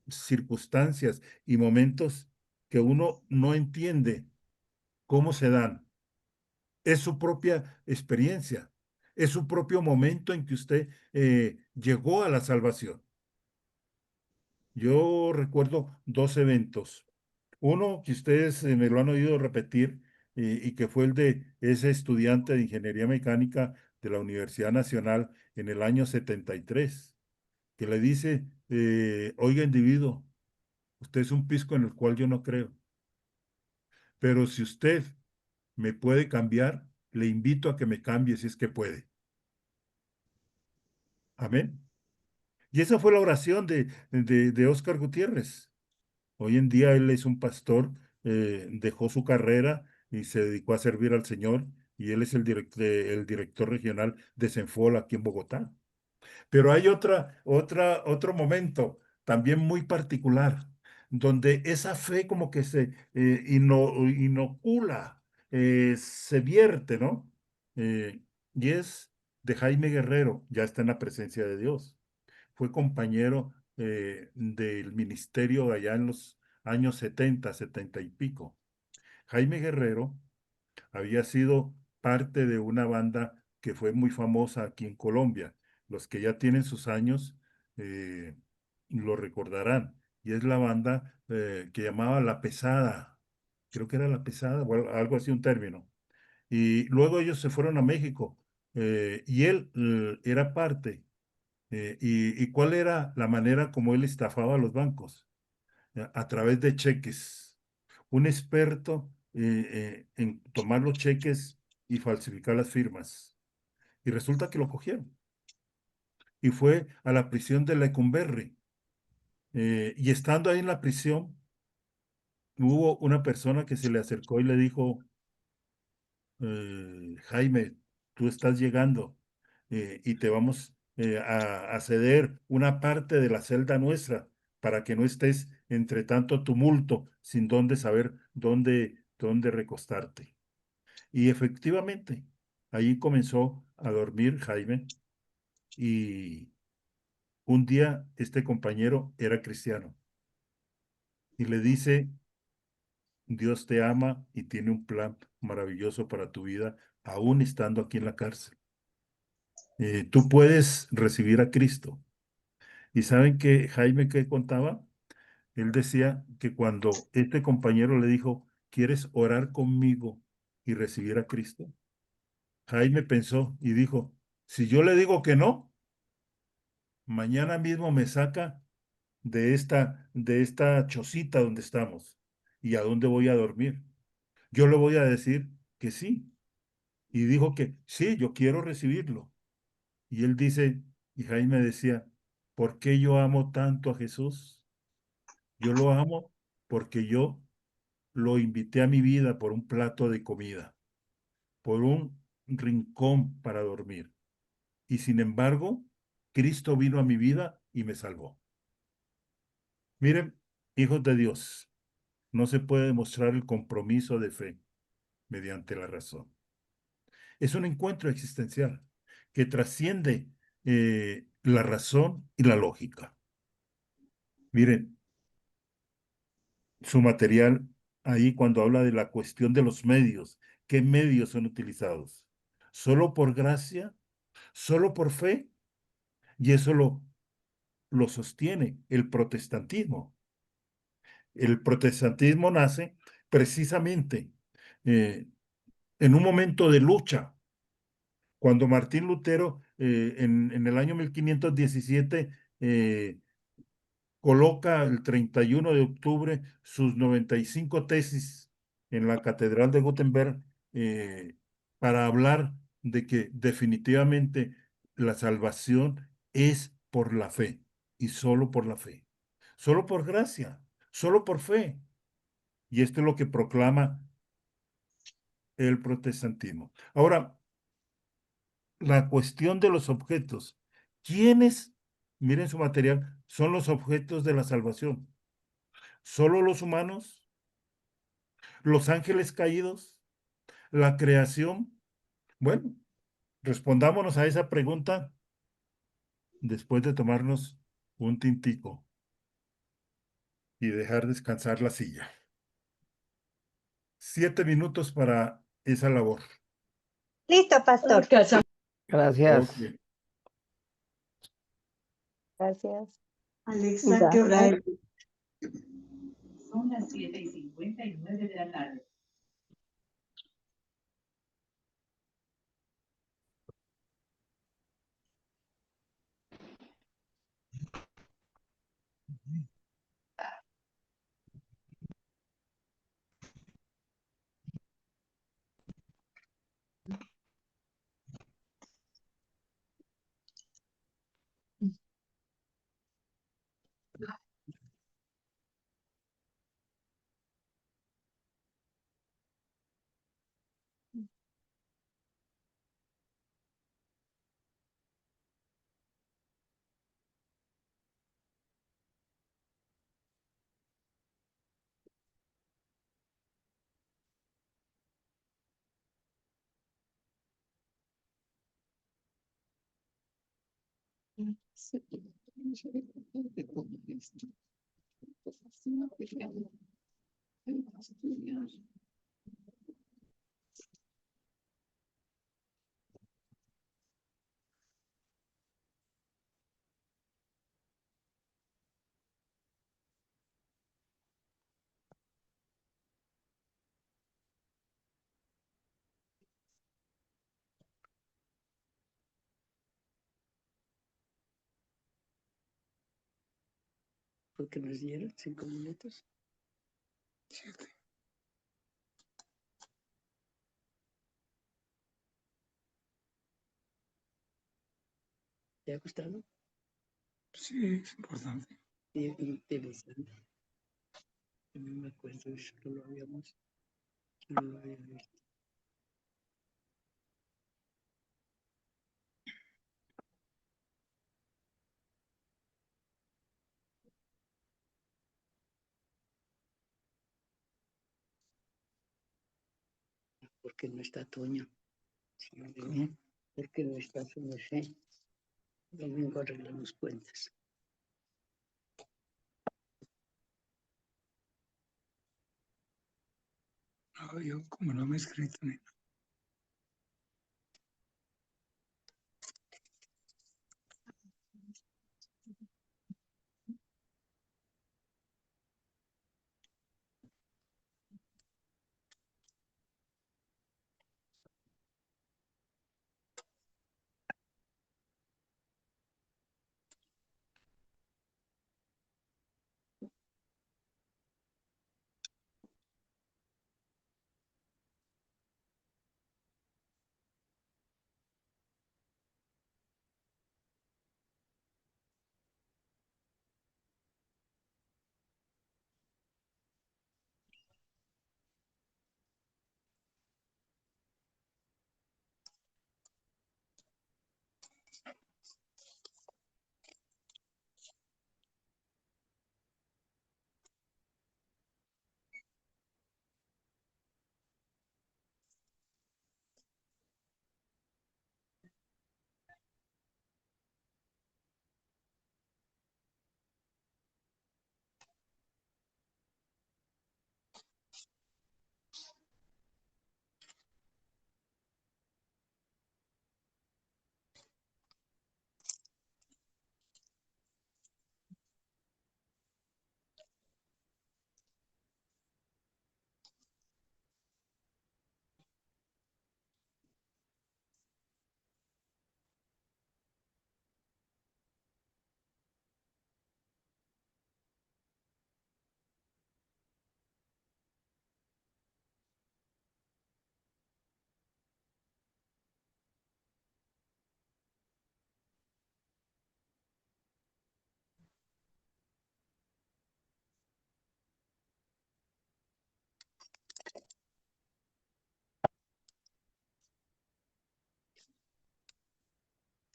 circunstancias y momentos que uno no entiende cómo se dan. Es su propia experiencia, es su propio momento en que usted llegó a la salvación. Yo recuerdo dos eventos. Uno que ustedes me lo han oído repetir y que fue el de ese estudiante de ingeniería mecánica de la Universidad Nacional en el año 73, que le dice, oiga, individuo, usted es un pisco en el cual yo no creo, pero si usted me puede cambiar, le invito a que me cambie si es que puede. Amén. Y esa fue la oración de Óscar Gutiérrez. Hoy en día él es un pastor, dejó su carrera y se dedicó a servir al Señor, y él es el director regional de Senfol aquí en Bogotá. Pero hay otro momento también muy particular, donde esa fe como que se inocula, se vierte, ¿no? Y es de Jaime Guerrero, ya está en la presencia de Dios. Fue compañero del ministerio allá en los años 70, 70 y pico. Jaime Guerrero había sido parte de una banda que fue muy famosa aquí en Colombia. Los que ya tienen sus años eh, lo recordarán. Y es la banda que llamaba La Pesada. Creo que era La Pesada o algo así, un término. Y luego ellos se fueron a México y él era parte. ¿Y cuál era la manera como él estafaba a los bancos? A través de cheques. Un experto en tomar los cheques y falsificar las firmas. Y resulta que lo cogieron. Y fue a la prisión de Lecumberri. Y estando ahí en la prisión, hubo una persona que se le acercó y le dijo, Jaime, tú estás llegando y te vamos a ceder una parte de la celda nuestra para que no estés entre tanto tumulto sin dónde saber dónde recostarte. Y efectivamente, ahí comenzó a dormir Jaime y un día este compañero era cristiano y le dice, Dios te ama y tiene un plan maravilloso para tu vida, aún estando aquí en la cárcel. Tú puedes recibir a Cristo. ¿Y saben que Jaime qué contaba? Él decía que cuando este compañero le dijo, ¿quieres orar conmigo y recibir a Cristo? Jaime pensó y dijo, si yo le digo que no, mañana mismo me saca de esta chocita donde estamos y a dónde voy a dormir. Yo le voy a decir que sí. Y dijo que sí, yo quiero recibirlo. Y él dice, y Jaime decía, ¿por qué yo amo tanto a Jesús? Yo lo amo porque yo lo invité a mi vida por un plato de comida, por un rincón para dormir. Y sin embargo, Cristo vino a mi vida y me salvó. Miren, hijos de Dios, no se puede demostrar el compromiso de fe mediante la razón. Es un encuentro existencial que trasciende la razón y la lógica. Miren, su material ahí cuando habla de la cuestión de los medios, ¿qué medios son utilizados? ¿Solo por gracia? ¿Solo por fe? Y eso lo sostiene el protestantismo. El protestantismo nace precisamente en un momento de lucha, cuando Martín Lutero en el año 1517 coloca el 31 de octubre sus 95 tesis en la Catedral de Gutenberg para hablar de que definitivamente la salvación es por la fe y solo por la fe, solo por gracia, solo por fe. Y esto es lo que proclama el protestantismo. Ahora, la cuestión de los objetos. ¿Quiénes, miren su material, son los objetos de la salvación? ¿Solo los humanos? ¿Los ángeles caídos? ¿La creación? Bueno, respondámonos a esa pregunta después de tomarnos un tintico y dejar descansar la silla. 7 minutos para esa labor. Listo, pastor. Gracias. Ok. Gracias. Alexa, ¿qué hora es? Son las 7:59 de la tarde. Porque nos dieron 5 minutos. ¿Te ha gustado? Sí, es importante. Sí, es interesante. No me acuerdo, eso no lo había visto. Porque no está Toño. Sí, ¿eh? Porque no está su merced. Domingo arreglamos cuentas. No, yo como no me he escrito ni nada.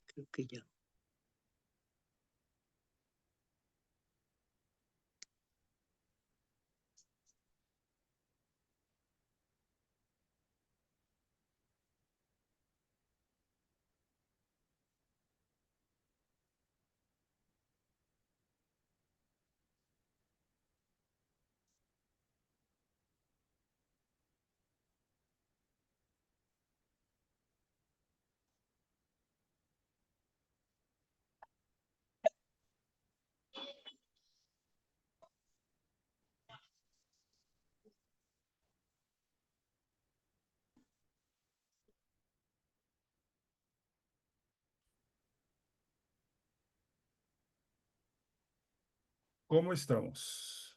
Creo que ya. ¿Cómo estamos?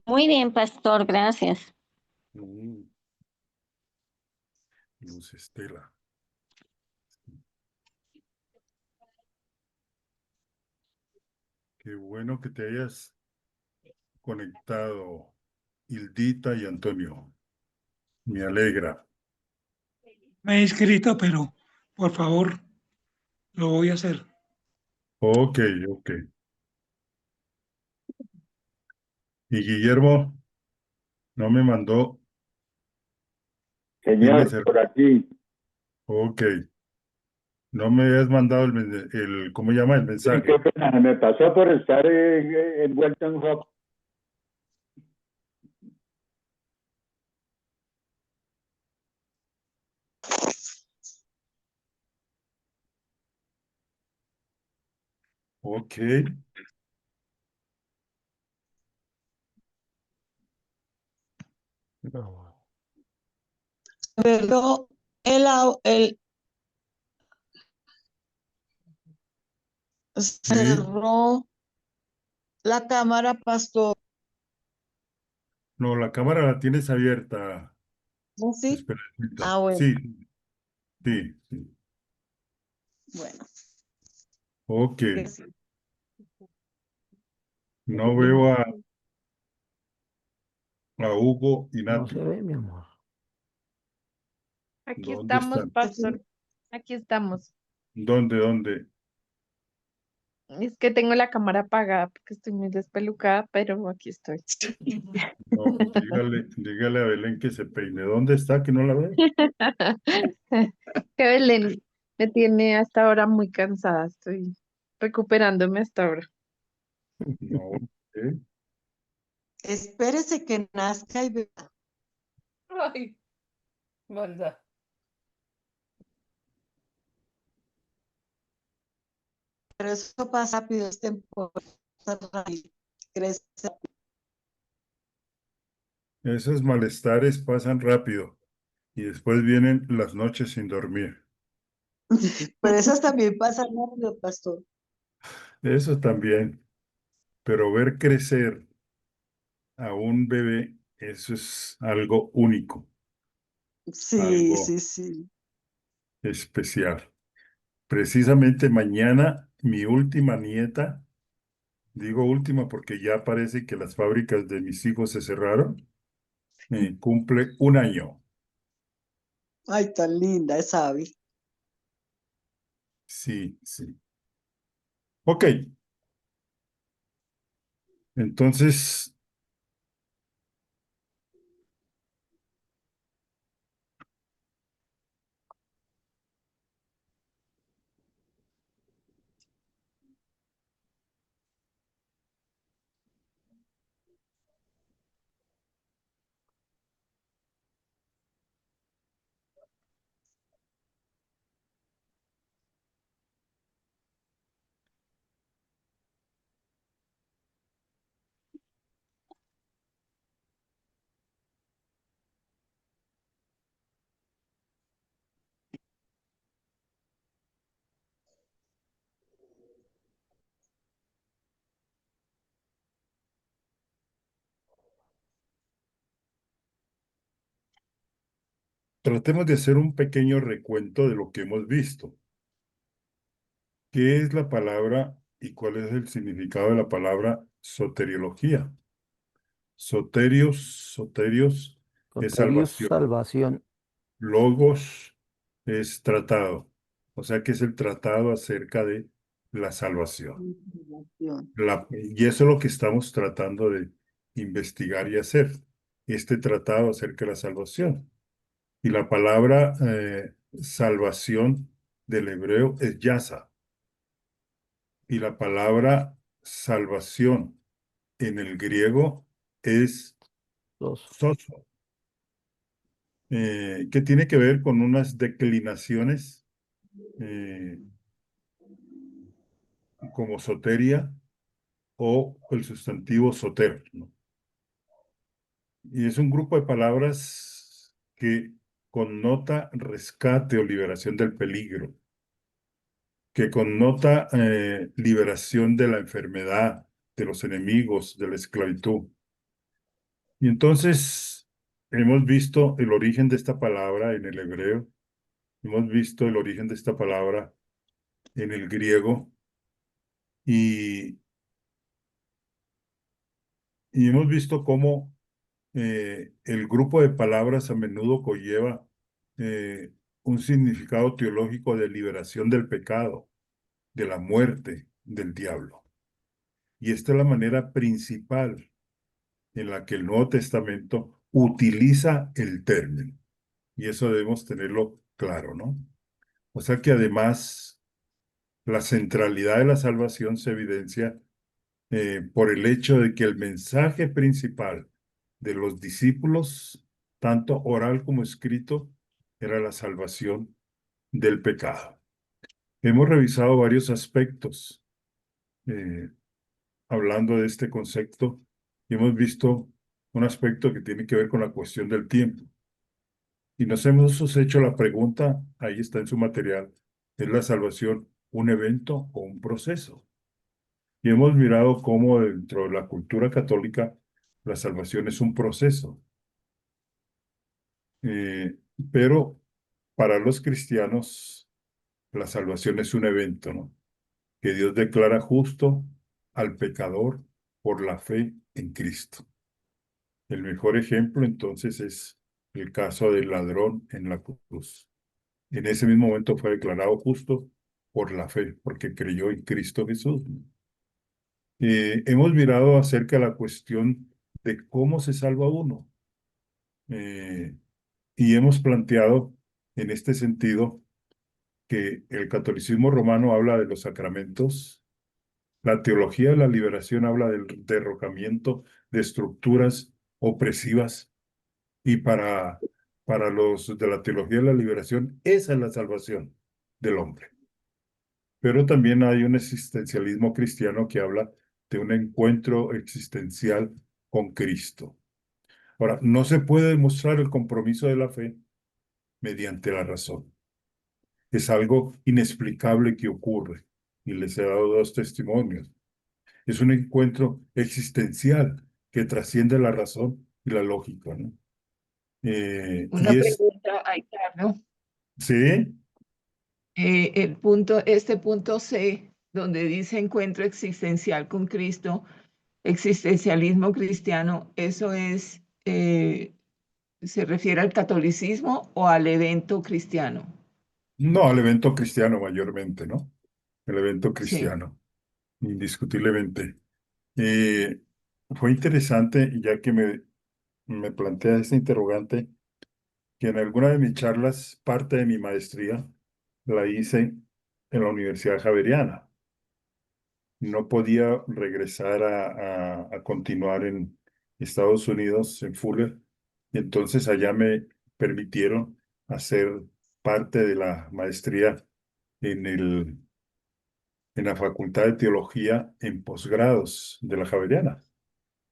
Muy bien, pastor, gracias. Mm, Luz Estela. Qué bueno que te hayas conectado, Hildita y Antonio. Me alegra. Me he inscrito, pero por favor, lo voy a hacer. Ok, ok. Y Guillermo no me mandó quién es Señor, el. por aquí. Ok. No me habías mandado ¿cómo llama? El Sí, qué mensaje. pena, me pasó por estar envuelto en rock. Ok. No. Pero el Sí. cerró la cámara, pastor. No, la cámara la tienes abierta. ¿No? ¿Sí? Esperanza. Ah, bueno, Sí, sí, sí. bueno. Ok. Gracias. No veo a Hugo y No se Nati. ve, mi amor. Aquí ¿Dónde estamos, están? pastor. Aquí estamos. ¿Dónde? Es que tengo la cámara apagada porque estoy muy despelucada, pero aquí estoy. No, dígale a Belén que se peine. ¿Dónde está? Que no la veo. Que Belén me tiene hasta ahora muy cansada. Estoy recuperándome hasta ahora. No. Ok. Espérese que nazca y vea. Ay, maldad. Pero eso pasa rápido, es temporal. Crece. Esos malestares pasan rápido y después vienen las noches sin dormir. Pero esas también pasan rápido, pastor. Eso también. Pero ver crecer a un bebé, eso es algo único, Sí, algo sí, sí. especial. Precisamente mañana mi última nieta, digo última porque ya parece que las fábricas de mis hijos se cerraron, cumple un año. Ay, tan linda esa ave. Sí, sí. Ok, entonces tratemos de hacer un pequeño recuento de lo que hemos visto. ¿Qué es la palabra y cuál es el significado de la palabra soteriología? Soterios es Soterius, salvación. salvación. Logos es tratado. O sea que es el tratado acerca de la salvación. Y eso es lo que estamos tratando de investigar y hacer. Este tratado acerca de la salvación. Y la palabra salvación del hebreo es yasa. Y la palabra salvación en el griego es Dos. sozo, que tiene que ver con unas declinaciones eh, como soteria o el sustantivo soter, ¿no? Y es un grupo de palabras que connota rescate o liberación del peligro. que connota liberación de la enfermedad, de los enemigos, de la esclavitud. Y entonces hemos visto el origen de esta palabra en el hebreo, hemos visto el origen de esta palabra en el griego y, y hemos visto cómo el grupo de palabras a menudo conlleva un significado teológico de liberación del pecado, de la muerte, del diablo. Y esta es la manera principal en la que el Nuevo Testamento utiliza el término. Y eso debemos tenerlo claro, ¿no? O sea que además la centralidad de la salvación se evidencia por el hecho de que el mensaje principal de los discípulos, tanto oral como escrito, era la salvación del pecado. Hemos revisado varios aspectos hablando de este concepto y hemos visto un aspecto que tiene que ver con la cuestión del tiempo. Y nos hemos hecho la pregunta, ahí está en su material, ¿es la salvación un evento o un proceso? Y hemos mirado cómo dentro de la cultura católica la salvación es un proceso. Pero para los cristianos la salvación es un evento, ¿no? Que Dios declara justo al pecador por la fe en Cristo. El mejor ejemplo entonces es el caso del ladrón en la cruz. En ese mismo momento fue declarado justo por la fe, porque creyó en Cristo Jesús. Hemos mirado acerca de la cuestión de cómo se salva uno. Y hemos planteado en este sentido que el catolicismo romano habla de los sacramentos, la teología de la liberación habla del derrocamiento de estructuras opresivas y para los de la teología de la liberación, esa es la salvación del hombre. Pero también hay un existencialismo cristiano que habla de un encuentro existencial con Cristo. Ahora, no se puede demostrar el compromiso de la fe mediante la razón. Es algo inexplicable que ocurre y les he dado dos testimonios. Es un encuentro existencial que trasciende la razón y la lógica, ¿no? Una pregunta, Ricardo. ¿Sí? Este punto C, donde dice encuentro existencial con Cristo, existencialismo cristiano, ¿eso es, se refiere al catolicismo o al evento cristiano? No, al evento cristiano mayormente, ¿no? El evento Sí. cristiano, indiscutiblemente. Fue interesante, ya que me plantea esta interrogante, que en alguna de mis charlas, parte de mi maestría, la hice en la Universidad Javeriana. No podía regresar a continuar en Estados Unidos, en Fuller, y entonces allá me permitieron hacer parte de la maestría en la Facultad de Teología en posgrados de la Javeriana.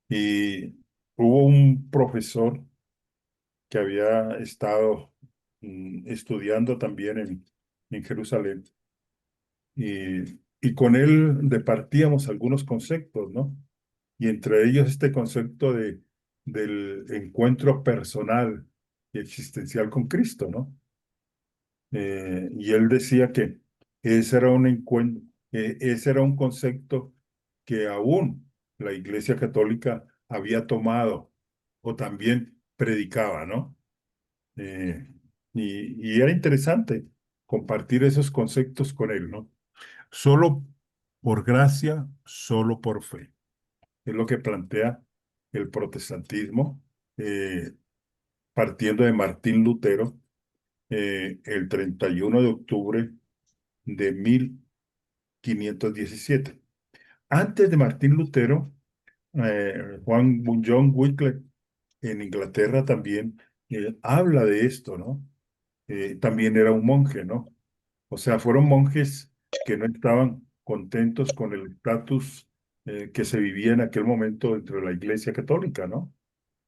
Y hubo un profesor que había estado estudiando también en Jerusalén y con él departíamos algunos conceptos, ¿no? Y entre ellos este concepto del encuentro personal y existencial con Cristo, ¿no? Y él decía que ese era un encuentro, ese era un concepto que aún la Iglesia Católica había tomado o también predicaba, ¿no? Y era interesante compartir esos conceptos con él, ¿no? Solo por gracia, solo por fe. Es lo que plantea el protestantismo, partiendo de Martín Lutero, el 31 de octubre de 1517. Antes de Martín Lutero, John Wycliffe en Inglaterra también habla de esto, ¿no? También era un monje, ¿no? O sea, fueron monjes que no estaban contentos con el estatus que se vivía en aquel momento dentro de la Iglesia Católica, ¿no?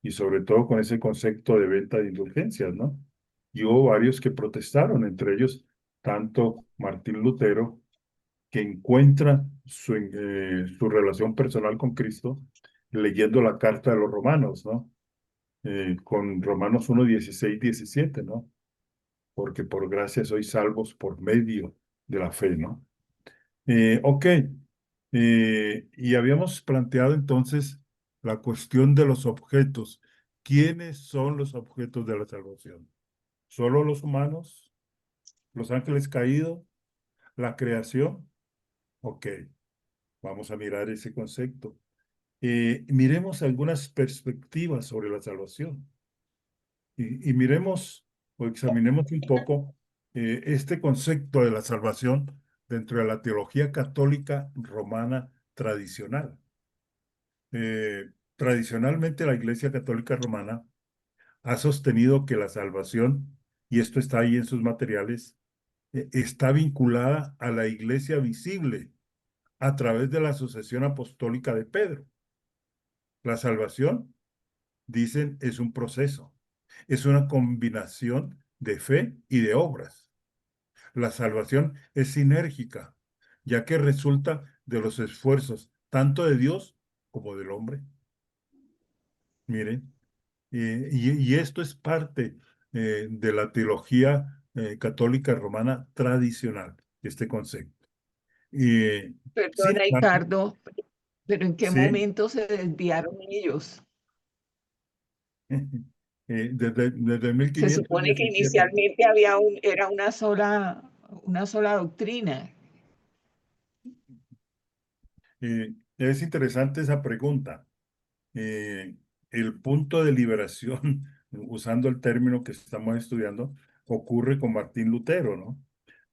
Y sobre todo con ese concepto de venta de indulgencias, ¿no? Y hubo varios que protestaron, entre ellos tanto Martín Lutero que encuentra su relación personal con Cristo leyendo la carta de los Romanos, ¿no? Con Romanos 1, 16, 17, ¿no? Porque por gracia sois salvos por medio de la fe, ¿no? Ok, y habíamos planteado entonces la cuestión de los objetos. ¿Quiénes son los objetos de la salvación? ¿Solo los humanos? ¿Los ángeles caídos? ¿La creación? Ok, vamos a mirar ese concepto. Miremos algunas perspectivas sobre la salvación y miremos o examinemos un poco este concepto de la salvación dentro de la teología católica romana tradicional. Tradicionalmente la Iglesia Católica Romana ha sostenido que la salvación, y esto está ahí en sus materiales, está vinculada a la Iglesia visible a través de la sucesión apostólica de Pedro. La salvación, dicen, es un proceso, es una combinación de fe y de obras. La salvación es sinérgica, ya que resulta de los esfuerzos tanto de Dios como del hombre. Miren, y esto es parte de la teología católica romana tradicional, este concepto. Sin Perdona, embargo, Ricardo, pero ¿en qué sí, momento se desviaron ellos? desde Se supone que 1517. inicialmente era una sola doctrina. Es interesante esa pregunta. El punto de liberación, usando el término que estamos estudiando, ocurre con Martín Lutero, ¿no?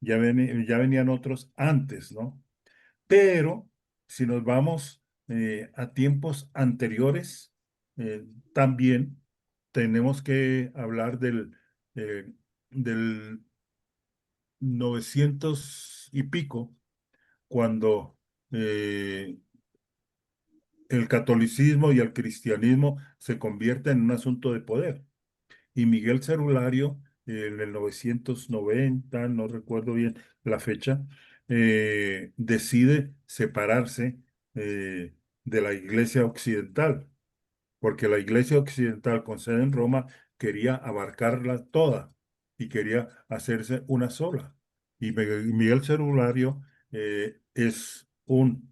Ya venían otros antes, ¿no? Pero si nos vamos a tiempos anteriores, también tenemos que hablar del 900 y pico, cuando el catolicismo y el cristianismo se convierten en un asunto de poder. Y Miguel Cerulario, en el 990, no recuerdo bien la fecha, decide separarse de la Iglesia Occidental, porque la Iglesia Occidental con sede en Roma quería abarcarla toda y quería hacerse una sola. Y Miguel Cerulario es un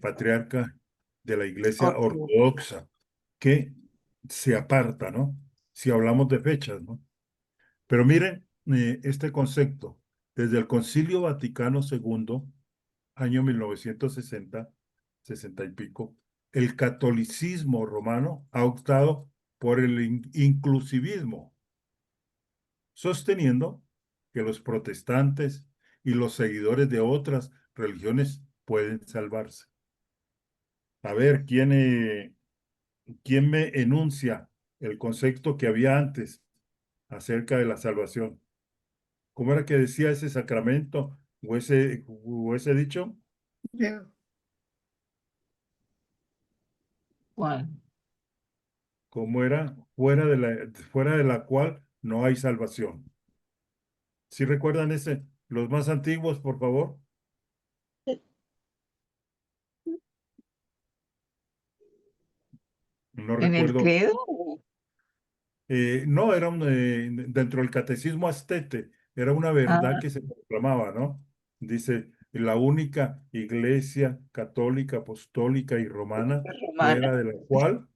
patriarca de la Iglesia Otro. Ortodoxa que se aparta, ¿no? Si hablamos de fechas, ¿no? Pero miren este concepto. Desde el Concilio Vaticano II, año 1960, 60 y pico, el catolicismo romano ha optado por el inclusivismo, sosteniendo que los protestantes y los seguidores de otras religiones pueden salvarse. A ver, ¿quién me enuncia el concepto que había antes acerca de la salvación? ¿Cómo era que decía ese sacramento o ese dicho? Juan. ¿Cómo era? Fuera de la cual no hay salvación. ¿Sí recuerdan ese? Los más antiguos, por favor. No ¿En el recuerdo. credo? No, dentro del catecismo aztete, era una verdad Ah, que se proclamaba, ¿no? Dice, la única iglesia católica, apostólica y romana, romana. fuera de la cual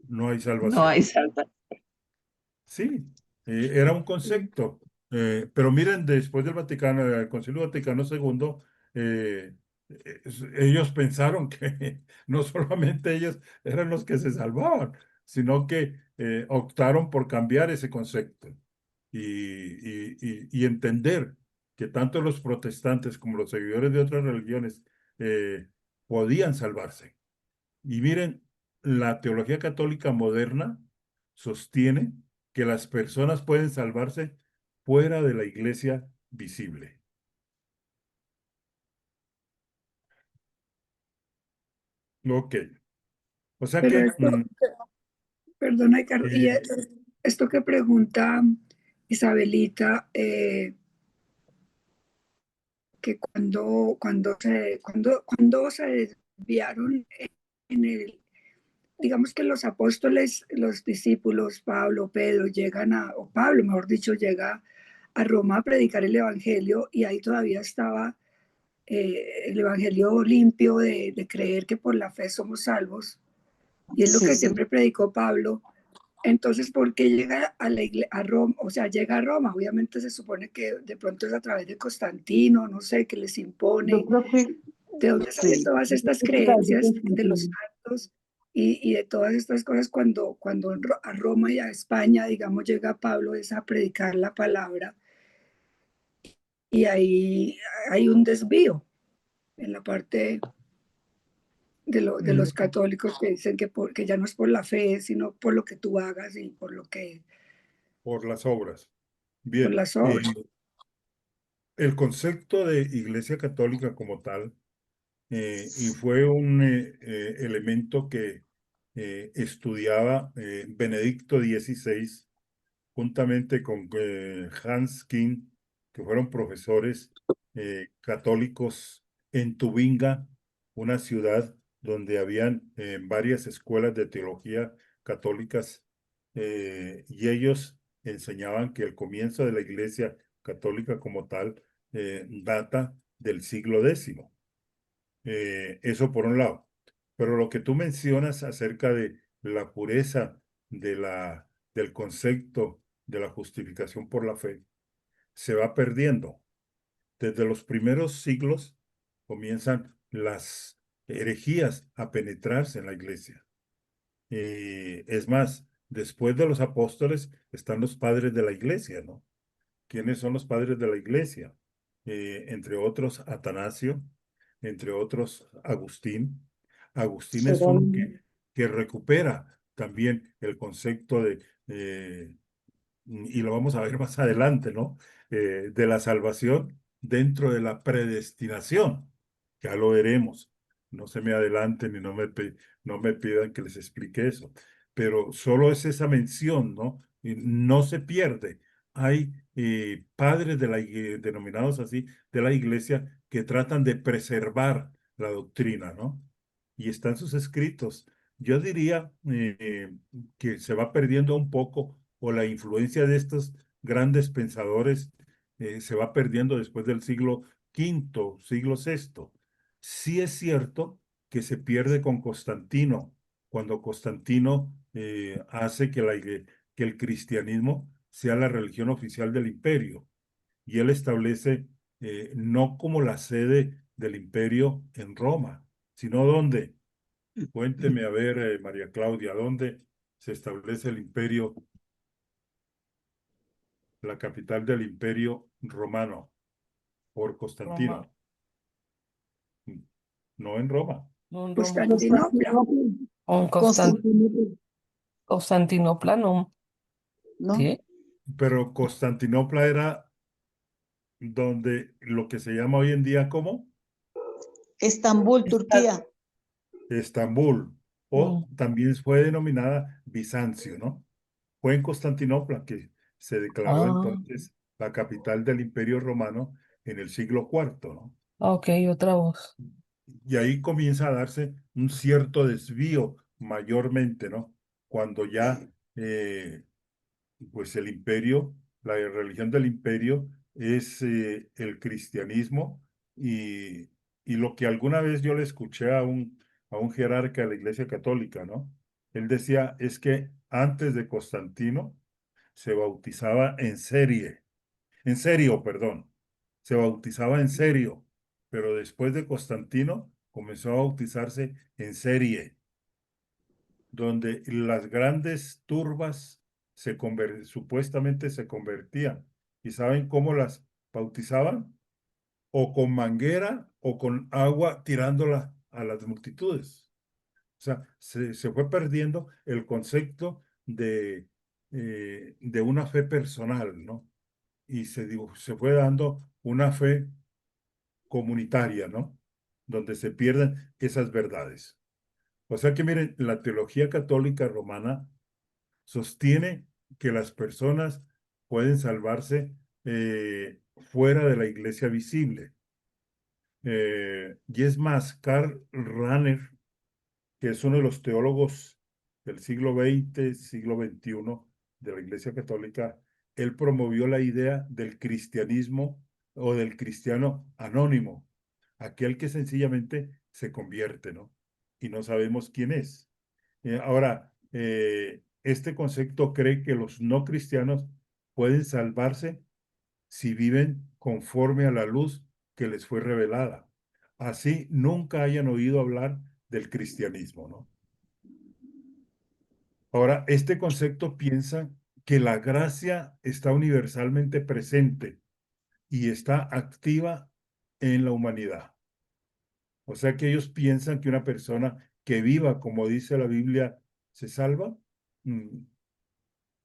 no hay No hay salvación. salvación. Sí, era un concepto. Pero miren, después del Vaticano, el Concilio Vaticano II, ellos pensaron que no solamente ellos eran los que se salvaban, sino que optaron por cambiar ese concepto y entender que tanto los protestantes como los seguidores de otras religiones podían salvarse. Y miren, la teología católica moderna sostiene que las personas pueden salvarse fuera de la iglesia visible. Ok. O sea Pero que esto, perdona, Ricardo, y eh, esto que pregunta Isabelita, que cuando se desviaron en el, digamos que los apóstoles, los discípulos, Pablo, Pedro, o Pablo, mejor dicho, llega a Roma a predicar el Evangelio y ahí todavía estaba el Evangelio limpio de creer que por la fe somos salvos. Y es lo que siempre predicó Pablo. Entonces, ¿por qué llega a Roma? O sea, llega a Roma. Obviamente se supone que de pronto es a través de Constantino, no sé, que les impone. Yo creo que ¿De dónde salen todas estas creencias de los santos y de todas estas cosas cuando a Roma y a España, digamos, llega Pablo es a predicar la palabra y ahí hay un desvío en la parte de los católicos que dicen que ya no es por la fe, sino por lo que tú hagas y por las obras. por Bien, las obras. el concepto de Iglesia Católica como tal, y fue un elemento que estudiaba Benedicto XVI juntamente con Hans King, que fueron profesores católicos en Tubinga, una ciudad donde habían varias escuelas de teología católicas, y ellos enseñaban que el comienzo de la Iglesia católica como tal data del siglo X. Eso por un lado. Pero lo que tú mencionas acerca de la pureza del concepto de la justificación por la fe se va perdiendo. Desde los primeros siglos comienzan las herejías a penetrarse en la iglesia. Es más, después de los apóstoles están los padres de la iglesia, ¿no? ¿Quiénes son los padres de la iglesia? Entre otros, Atanasio, entre otros, Agustín. Agustín es uno que recupera también el concepto y lo vamos a ver más adelante, ¿no? De la salvación dentro de la predestinación. Ya lo veremos. No se me adelanten y no me pidan que les explique eso. Pero solo es esa mención, ¿no? Y no se pierde. Hay padres denominados así de la iglesia que tratan de preservar la doctrina, ¿no? Y están sus escritos. Yo diría que se va perdiendo un poco o la influencia de estos grandes pensadores se va perdiendo después del siglo V, siglo VI. Sí es cierto que se pierde con Constantino, cuando Constantino hace que el cristianismo sea la religión oficial del imperio. Y él establece no como la sede del imperio en Roma, sino ¿dónde? Cuénteme a ver, María Claudia, ¿dónde se establece el imperio, la capital del imperio romano, por Constantino? No en Roma. No en Roma. Constantinopla. En Constantinopla, no. ¿no? ¿Sí? Pero Constantinopla era donde lo que se llama hoy en día como Estambul, Turquía. Estambul, o también fue denominada Bizancio, ¿no? Fue en Constantinopla que se declaró entonces la capital del Imperio Romano en el siglo IV, ¿no? Ok, otra voz. Y ahí comienza a darse un cierto desvío mayormente, ¿no? Cuando ya, pues el imperio, la religión del imperio es el cristianismo y lo que alguna vez yo le escuché a un jerarca de la Iglesia Católica, ¿no? Él decía, es que antes de Constantino se bautizaba en serio, perdón, se bautizaba en serio, pero después de Constantino comenzó a bautizarse en serie, donde las grandes turbas supuestamente se convertían. ¿Y saben cómo las bautizaban? O con manguera o con agua tirándola a las multitudes. O sea, se fue perdiendo el concepto de una fe personal, ¿no? Y se fue dando una fe comunitaria, ¿no? Donde se pierden esas verdades. O sea que miren, la teología católica romana sostiene que las personas pueden salvarse fuera de la iglesia visible, Y es más, Karl Rahner, que es uno de los teólogos del siglo XX, siglo XXI de la Iglesia Católica, él promovió la idea del cristianismo o del cristiano anónimo, aquel que sencillamente se convierte, ¿no? Y no sabemos quién es. Ahora, este concepto cree que los no cristianos pueden salvarse si viven conforme a la luz que les fue revelada. Así nunca hayan oído hablar del cristianismo, ¿no? Ahora, este concepto piensa que la gracia está universalmente presente y está activa en la humanidad. O sea que ellos piensan que una persona que viva, como dice la Biblia, se salva.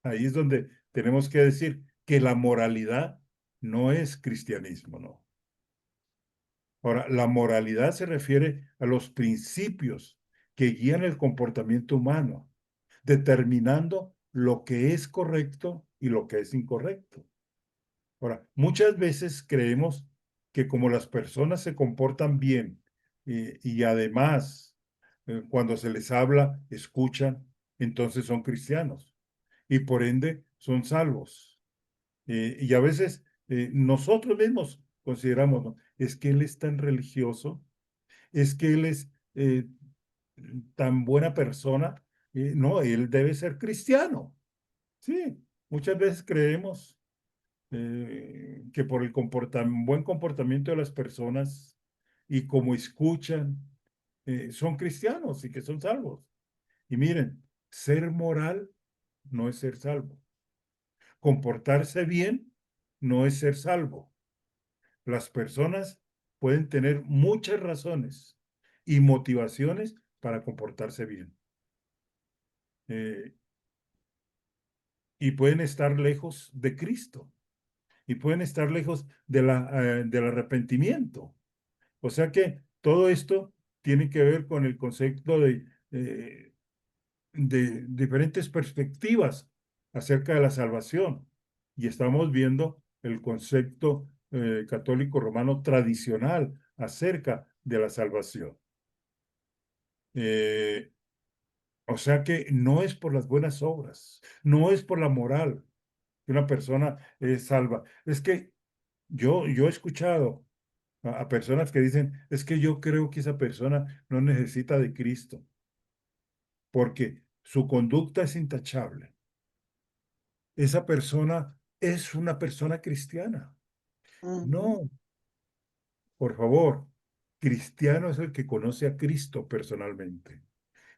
Ahí es donde tenemos que decir que la moralidad no es cristianismo, ¿no? Ahora, la moralidad se refiere a los principios que guían el comportamiento humano, determinando lo que es correcto y lo que es incorrecto. Ahora, muchas veces creemos que como las personas se comportan bien y además cuando se les habla, escuchan, entonces son cristianos y por ende son salvos. Y a veces nosotros mismos consideramos, ¿no? Es que él es tan religioso, es que él es tan buena persona, no, él debe ser cristiano. Sí, muchas veces creemos que por el buen comportamiento de las personas y como escuchan, son cristianos y que son salvos. Y miren, ser moral no es ser salvo. Comportarse bien no es ser salvo. Las personas pueden tener muchas razones y motivaciones para comportarse bien. Y pueden estar lejos de Cristo. Y pueden estar lejos del arrepentimiento. O sea que todo esto tiene que ver con el concepto de diferentes perspectivas acerca de la salvación. Y estamos viendo el concepto católico romano tradicional acerca de la salvación. O sea que no es por las buenas obras, no es por la moral que una persona es salva. Es que yo he escuchado a personas que dicen, es que yo creo que esa persona no necesita de Cristo, porque su conducta es intachable. Esa persona es una persona cristiana. No, por favor, cristiano es el que conoce a Cristo personalmente.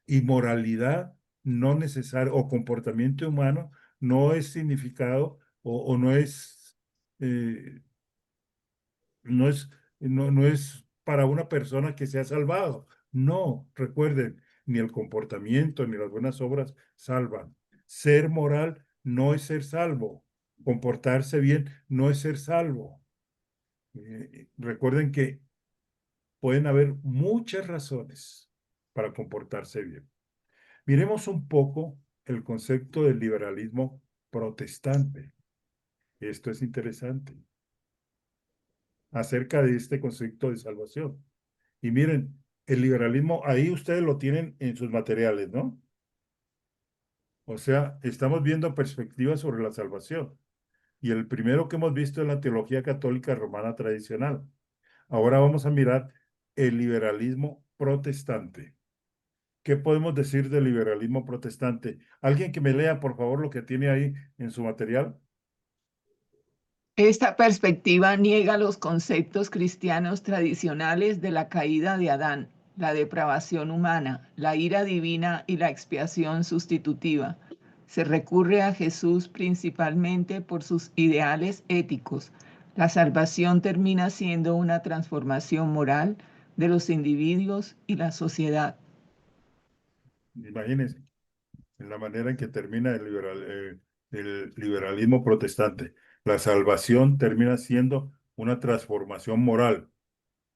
Y moralidad no necesaria, o comportamiento humano, no es significado o no es, no es, no es para una persona que se ha salvado. No, recuerden, ni el comportamiento ni las buenas obras salvan. Ser moral no es ser salvo. Comportarse bien no es ser salvo. Recuerden que pueden haber muchas razones para comportarse bien. Miremos un poco el concepto del liberalismo protestante. Esto es interesante acerca de este concepto de salvación. Y miren, el liberalismo, ahí ustedes lo tienen en sus materiales, ¿no? O sea, estamos viendo perspectivas sobre la salvación. Y el primero que hemos visto es la teología católica romana tradicional. Ahora vamos a mirar el liberalismo protestante. ¿Qué podemos decir del liberalismo protestante? ¿Alguien que me lea, por favor, lo que tiene ahí en su material? Esta perspectiva niega los conceptos cristianos tradicionales de la caída de Adán, la depravación humana, la ira divina y la expiación sustitutiva. Se recurre a Jesús principalmente por sus ideales éticos. La salvación termina siendo una transformación moral de los individuos y la sociedad. Imagínense, en la manera en que termina el liberalismo protestante. La salvación termina siendo una transformación moral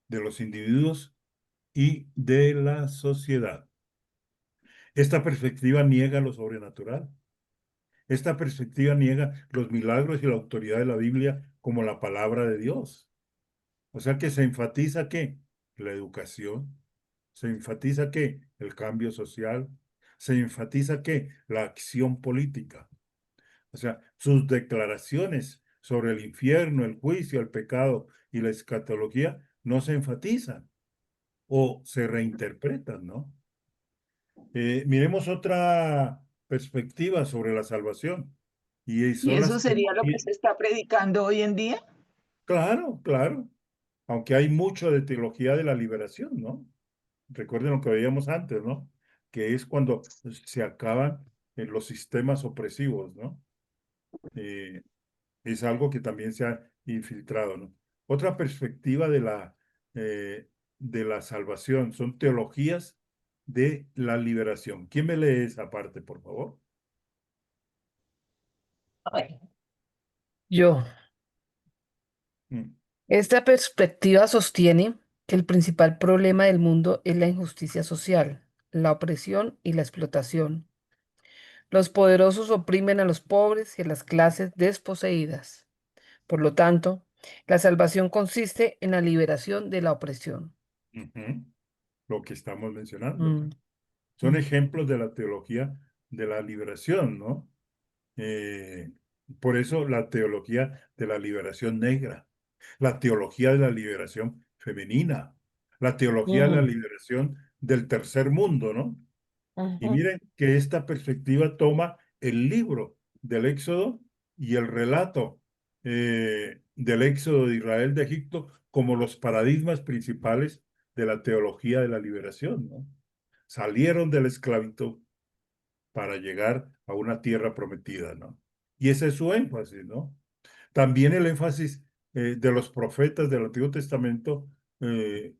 de los individuos y de la sociedad. Esta perspectiva niega lo sobrenatural. Esta perspectiva niega los milagros y la autoridad de la Biblia como la palabra de Dios. O sea que se enfatiza ¿qué? La educación, se enfatiza ¿qué? El cambio social, se enfatiza ¿qué? La acción política. O sea, sus declaraciones sobre el infierno, el juicio, el pecado y la escatología no se enfatizan o se reinterpretan, ¿no? Miremos otra perspectiva sobre la salvación. Y ¿Y son eso las sería lo que teologías. se está predicando hoy en día? Claro, claro. Aunque hay mucho de teología de la liberación, ¿no? Recuerden lo que veíamos antes, ¿no? Que es cuando se acaban los sistemas opresivos, ¿no? Eh, es algo que también se ha infiltrado, ¿no? Otra perspectiva de la salvación son teologías de la liberación. ¿Quién me lee esa parte, por favor? Yo. Mm, Esta perspectiva sostiene que el principal problema del mundo es la injusticia social, la opresión y la explotación. Los poderosos oprimen a los pobres y a las clases desposeídas. Por lo tanto, la salvación consiste en la liberación de la opresión. ujú. Lo que estamos mencionando. Mm, Son mm. ejemplos de la teología de la liberación, ¿no? Eh, por eso la teología de la liberación negra, la teología de la liberación femenina, la teología de la Mm, liberación del tercer mundo, ¿no? Y ujú. miren que esta perspectiva toma el libro del Éxodo y el relato del Éxodo de Israel de Egipto como los paradigmas principales de la teología de la liberación, ¿no? Salieron de la esclavitud para llegar a una tierra prometida, ¿no? Y ese es su énfasis, ¿no? También el énfasis de los profetas del Antiguo Testamento eh,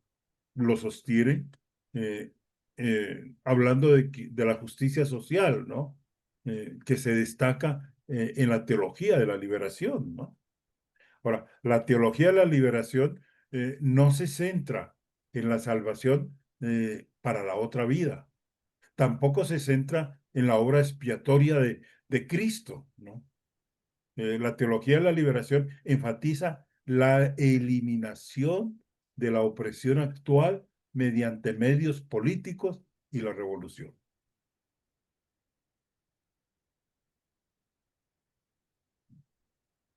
lo sostiene eh, hablando de la justicia social, ¿no? Que se destaca en la teología de la liberación, ¿no? Ahora, la teología de la liberación no se centra en la salvación para la otra vida, tampoco se centra en la obra expiatoria de Cristo, ¿no? La teología de la liberación enfatiza la eliminación de la opresión actual mediante medios políticos y la revolución.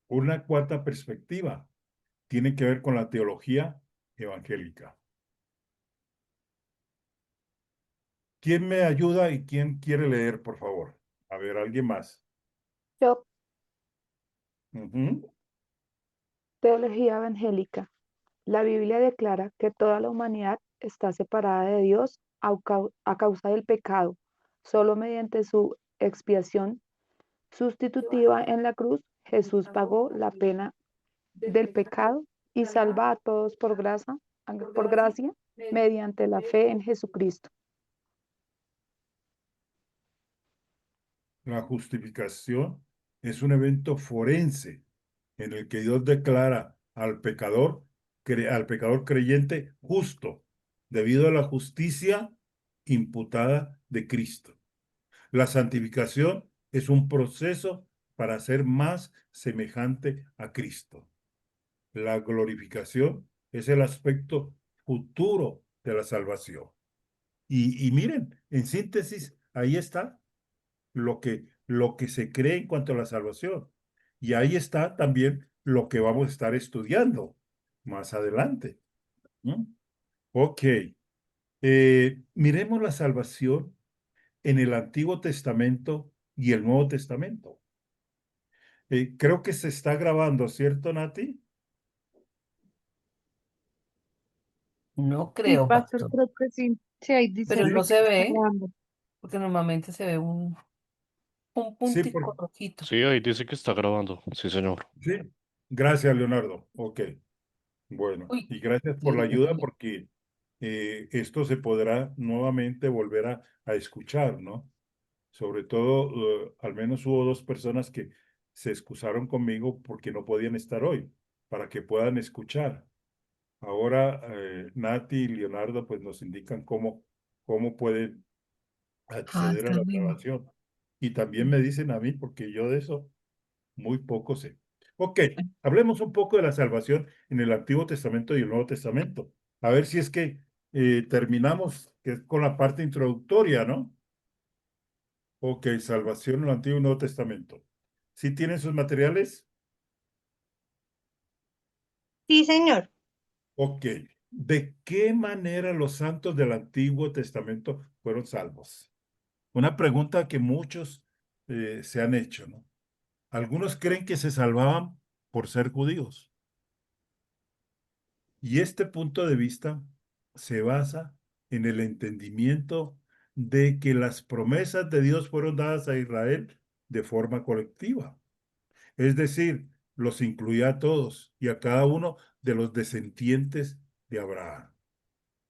Una cuarta perspectiva tiene que ver con la teología evangélica. ¿Quién me ayuda y quién quiere leer, por favor? A ver, alguien más. Yo, Ujú. teología evangélica. La Biblia declara que toda la humanidad está separada de Dios a causa del pecado. Solo mediante su expiación sustitutiva en la cruz, Jesús pagó la pena del pecado y salva a todos por gracia mediante la fe en Jesucristo. La justificación es un evento forense en el que Dios declara al pecador creyente justo, debido a la justicia imputada de Cristo. La santificación es un proceso para ser más semejante a Cristo. La glorificación es el aspecto futuro de la salvación. Y miren, en síntesis, ahí está lo que se cree en cuanto a la salvación. Y ahí está también lo que vamos a estar estudiando más adelante. ¿No? Ok. Miremos la salvación en el Antiguo Testamento y el Nuevo Testamento. Creo que se está grabando, ¿cierto, Nati? No Sí, creo, pastor, pastor. creo que sí. Sí, ahí dice Pero que no Sí, se está ve, grabando. porque normalmente se ve un sí, puntico rojito. Sí, ahí dice que está grabando. Sí, señor. sí. Gracias, Leonardo. Ok. Bueno, Uy, y gracias por Dios la ayuda mío. porque esto se podrá nuevamente volver a escuchar, ¿no? Sobre todo, al menos hubo dos personas que se excusaron conmigo porque no podían estar hoy, para que puedan escuchar. Ahora, Nati y Leonardo pues nos indican cómo pueden Ah, acceder a está la bien. grabación. Y también me dicen a mí, porque yo de eso muy poco sé. Ok, hablemos un poco de la salvación en el Antiguo Testamento y el Nuevo Testamento. A ver si es que terminamos con la parte introductoria, ¿no? Ok, salvación en el Antiguo y Nuevo Testamento. ¿Sí tienen sus materiales? Sí, señor. Ok. ¿De qué manera los santos del Antiguo Testamento fueron salvos? Una pregunta que muchos se han hecho, ¿no? Algunos creen que se salvaban por ser judíos. Y este punto de vista se basa en el entendimiento de que las promesas de Dios fueron dadas a Israel de forma colectiva. Es decir, los incluía a todos y a cada uno de los descendientes de Abraham.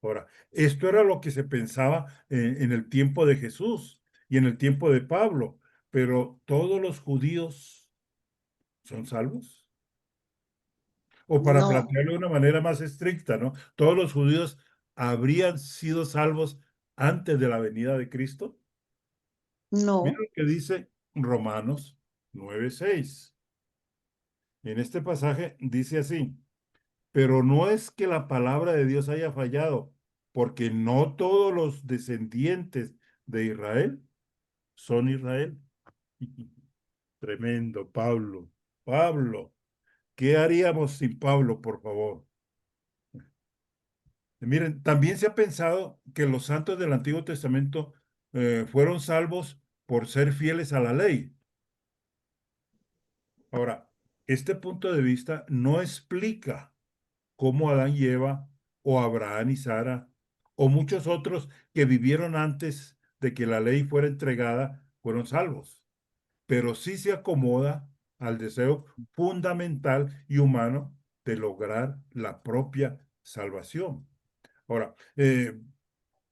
Ahora, esto era lo que se pensaba en el tiempo de Jesús y en el tiempo de Pablo, pero ¿todos los judíos son salvos? O para No, plantearlo de una manera más estricta, ¿no? ¿Todos los judíos habrían sido salvos antes de la venida de Cristo? Mira no, lo que dice Romanos 9:6. En este pasaje dice así: pero no es que la palabra de Dios haya fallado, porque no todos los descendientes de Israel son Israel. Tremendo, Pablo. Pablo, ¿qué haríamos sin Pablo, por favor? Miren, también se ha pensado que los santos del Antiguo Testamento fueron salvos por ser fieles a la ley. Ahora, este punto de vista no explica cómo Adán y Eva, o Abraham y Sara, o muchos otros que vivieron antes de que la ley fuera entregada, fueron salvos. Pero sí se acomoda al deseo fundamental y humano de lograr la propia salvación. Ahora,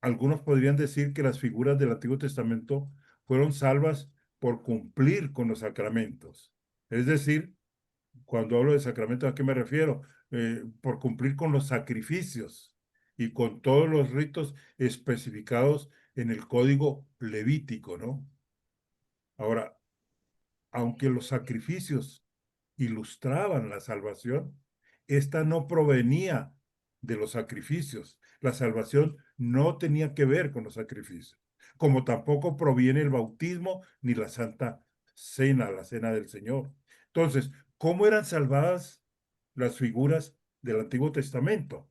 algunos podrían decir que las figuras del Antiguo Testamento fueron salvas por cumplir con los sacramentos. Es decir, cuando hablo de sacramento, ¿a qué me refiero? Por cumplir con los sacrificios y con todos los ritos especificados en el código levítico, ¿no? Ahora, aunque los sacrificios ilustraban la salvación, esta no provenía de los sacrificios. La salvación no tenía que ver con los sacrificios, como tampoco proviene el bautismo ni la Santa Cena, la Cena del Señor. Entonces, ¿cómo eran salvadas las figuras del Antiguo Testamento?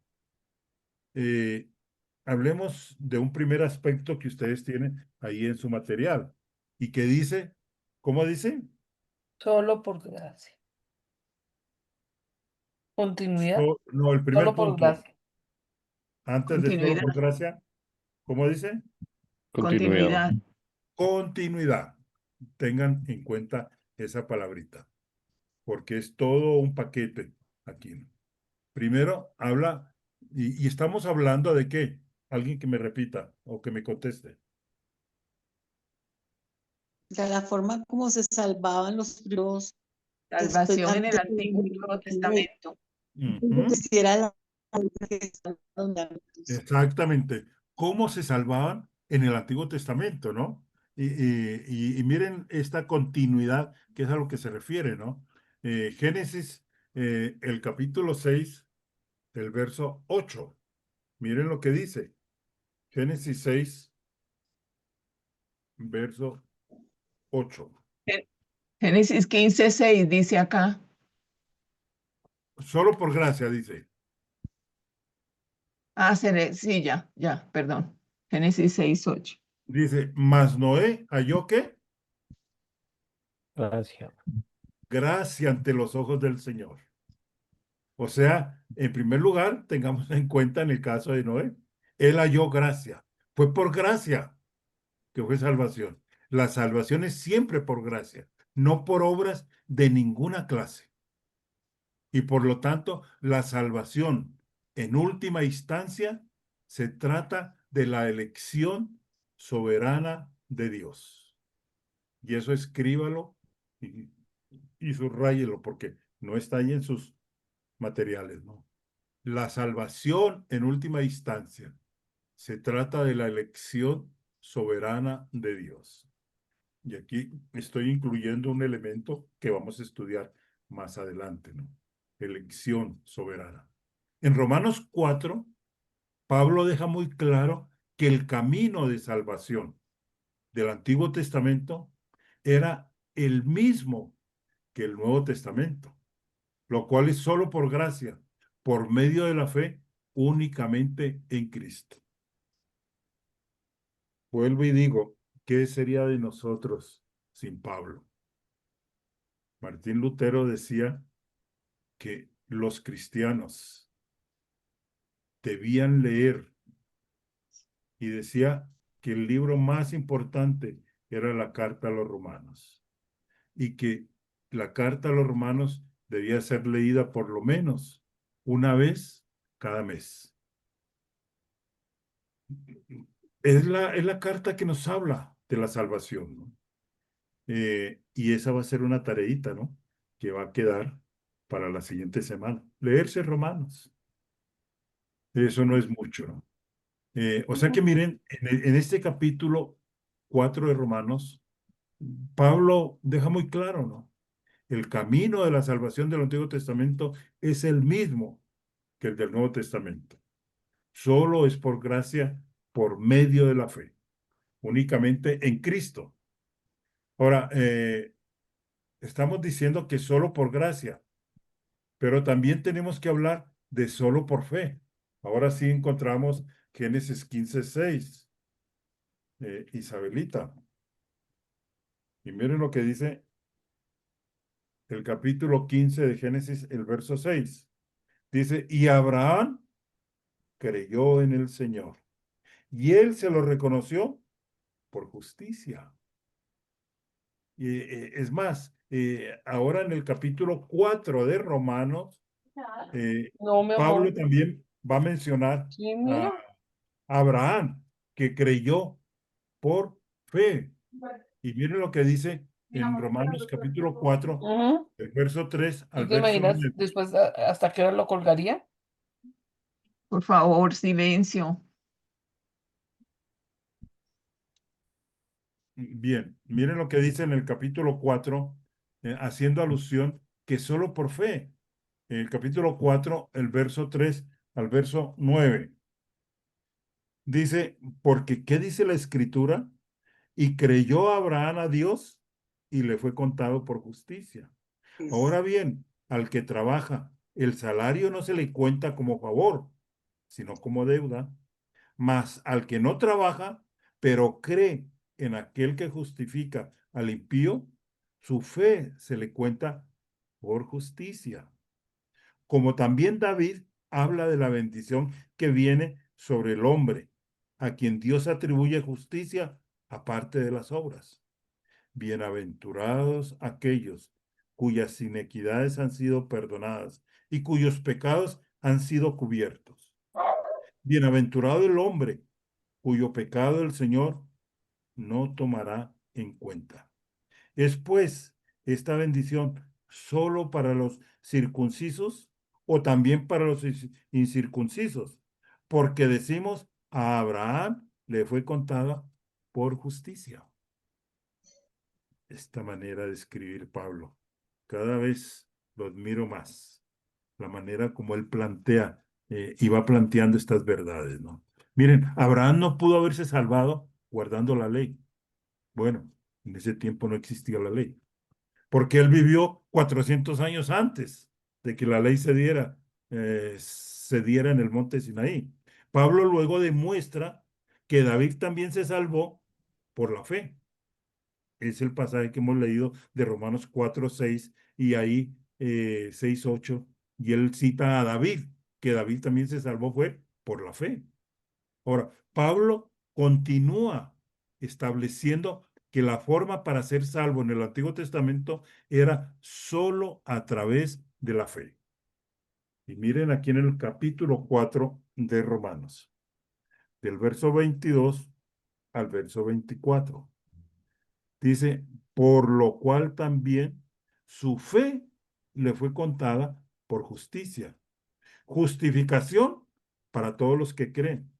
Eh, Hablemos de un primer aspecto que ustedes tienen ahí en su material y que dice, ¿cómo dice? Solo por gracia. Continuidad. No, el primer Solo por punto, gracia. antes de solo Continuidad, por gracia, ¿cómo dice? Continuidad. continuidad. Continuidad. Tengan en cuenta esa palabrita, porque es todo un paquete aquí, ¿no? Primero habla, y estamos hablando de qué. Alguien que me repita o que me conteste. de la forma como se salvaban los primeros después, Salvación en el antes de Antiguo y Nuevo la ley, Testamento. Ujú. si era la ley que estaba mandando. Exactamente. ¿Cómo se salvaban en el Antiguo Testamento, no? Y miren esta continuidad, que es a lo que se refiere, ¿no? Génesis, el capítulo 6, el verso 8. Miren lo que dice. Génesis 6, verso 8. Génesis 15:6 dice acá. Solo por gracia, dice. Ah, sí, ya, perdón. Génesis 6:8. Dice, mas Noé halló qué? Gracias. Gracia ante los ojos del Señor. O sea, en primer lugar, tengamos en cuenta en el caso de Noé, él halló gracia. Fue por gracia que fue salvación. La salvación es siempre por gracia, no por obras de ninguna clase. Y por lo tanto, la salvación, en última instancia, se trata de la elección soberana de Dios. Y eso escríbalo y subráyelo, porque no está ahí en sus materiales, ¿no? La salvación, en última instancia, se trata de la elección soberana de Dios. Y aquí estoy incluyendo un elemento que vamos a estudiar más adelante, ¿no? Elección soberana. En Romanos 4, Pablo deja muy claro que el camino de salvación del Antiguo Testamento era el mismo que el Nuevo Testamento, lo cual es solo por gracia, por medio de la fe, únicamente en Cristo. Vuelvo y digo, ¿qué sería de nosotros sin Pablo? Martín Lutero decía que los cristianos debían leer y decía que el libro más importante era la Carta a los Romanos y que la Carta a los Romanos debía ser leída por lo menos una vez cada mes. Es la carta que nos habla de la salvación, ¿no? Y esa va a ser una tareita, ¿no? Que va a quedar para la siguiente semana. Leerse Romanos. Eso no es mucho, ¿no? O sea que miren, en este capítulo 4 de Romanos, Pablo deja muy claro, ¿no? El camino de la salvación del Antiguo Testamento es el mismo que el del Nuevo Testamento. Solo es por gracia, por medio de la fe, únicamente en Cristo. Ahora, estamos diciendo que solo por gracia, pero también tenemos que hablar de solo por fe. Ahora sí encontramos Génesis 15:6. Isabelita. Y miren lo que dice el capítulo 15 de Génesis, el verso 6. Dice, y Abraham creyó en el Señor, y él se lo reconoció por justicia. Y, es más, ahora en el capítulo 4 de Romanos, No, mi Pablo amor. también va a mencionar Sí, a mira. Abraham, que creyó por fe. Y miren lo que dice en Romanos capítulo 4, Ujú. del verso 3 ¿Tú al te verso imaginas 9. después hasta qué hora lo colgaría? Por favor, silencio. Bien, miren lo que dice en el capítulo 4, haciendo alusión que solo por fe. En el capítulo 4, el verso 3 al verso 9. Dice, porque ¿qué dice la Escritura? Y creyó Abraham a Dios y le fue contado por justicia. Ahora bien, al que trabaja, el salario no se le cuenta como favor, sino como deuda. Mas al que no trabaja, pero cree en aquel que justifica al impío, su fe se le cuenta por justicia. Como también David habla de la bendición que viene sobre el hombre, a quien Dios atribuye justicia aparte de las obras. Bienaventurados aquellos cuyas inequidades han sido perdonadas y cuyos pecados han sido cubiertos. Bienaventurado el hombre cuyo pecado el Señor no tomará en cuenta. ¿Es pues esta bendición solo para los circuncisos o también para los incircuncisos? Porque decimos, a Abraham le fue contada por justicia. Esta manera de escribir Pablo, cada vez lo admiro más. La manera como él plantea y va planteando estas verdades, ¿no? Miren, Abraham no pudo haberse salvado guardando la ley. Bueno, en ese tiempo no existía la ley, porque él vivió 400 años antes de que la ley se diera en el monte Sinaí. Pablo luego demuestra que David también se salvó por la fe. Es el pasaje que hemos leído de Romanos 4:6 y ahí 6:8, y él cita a David, que David también se salvó fue por la fe. Ahora, Pablo continúa estableciendo que la forma para ser salvo en el Antiguo Testamento era solo a través de la fe. Y miren aquí en el capítulo 4 de Romanos, del verso 22 al verso 24. Dice, por lo cual también su fe le fue contada por justicia. Justificación para todos los que creen.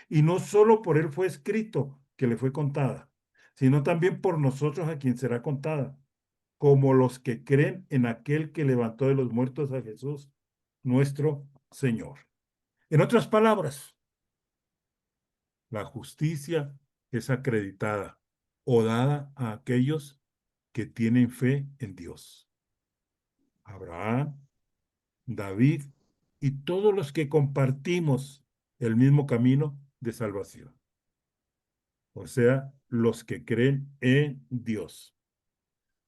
Y no solo por él fue escrito que le fue contada, sino también por nosotros a quien será contada. como los que creen en aquel que levantó de los muertos a Jesús, nuestro Señor. En otras palabras, la justicia es acreditada o dada a aquellos que tienen fe en Dios. Abraham, David y todos los que compartimos el mismo camino de salvación. O sea, los que creen en Dios.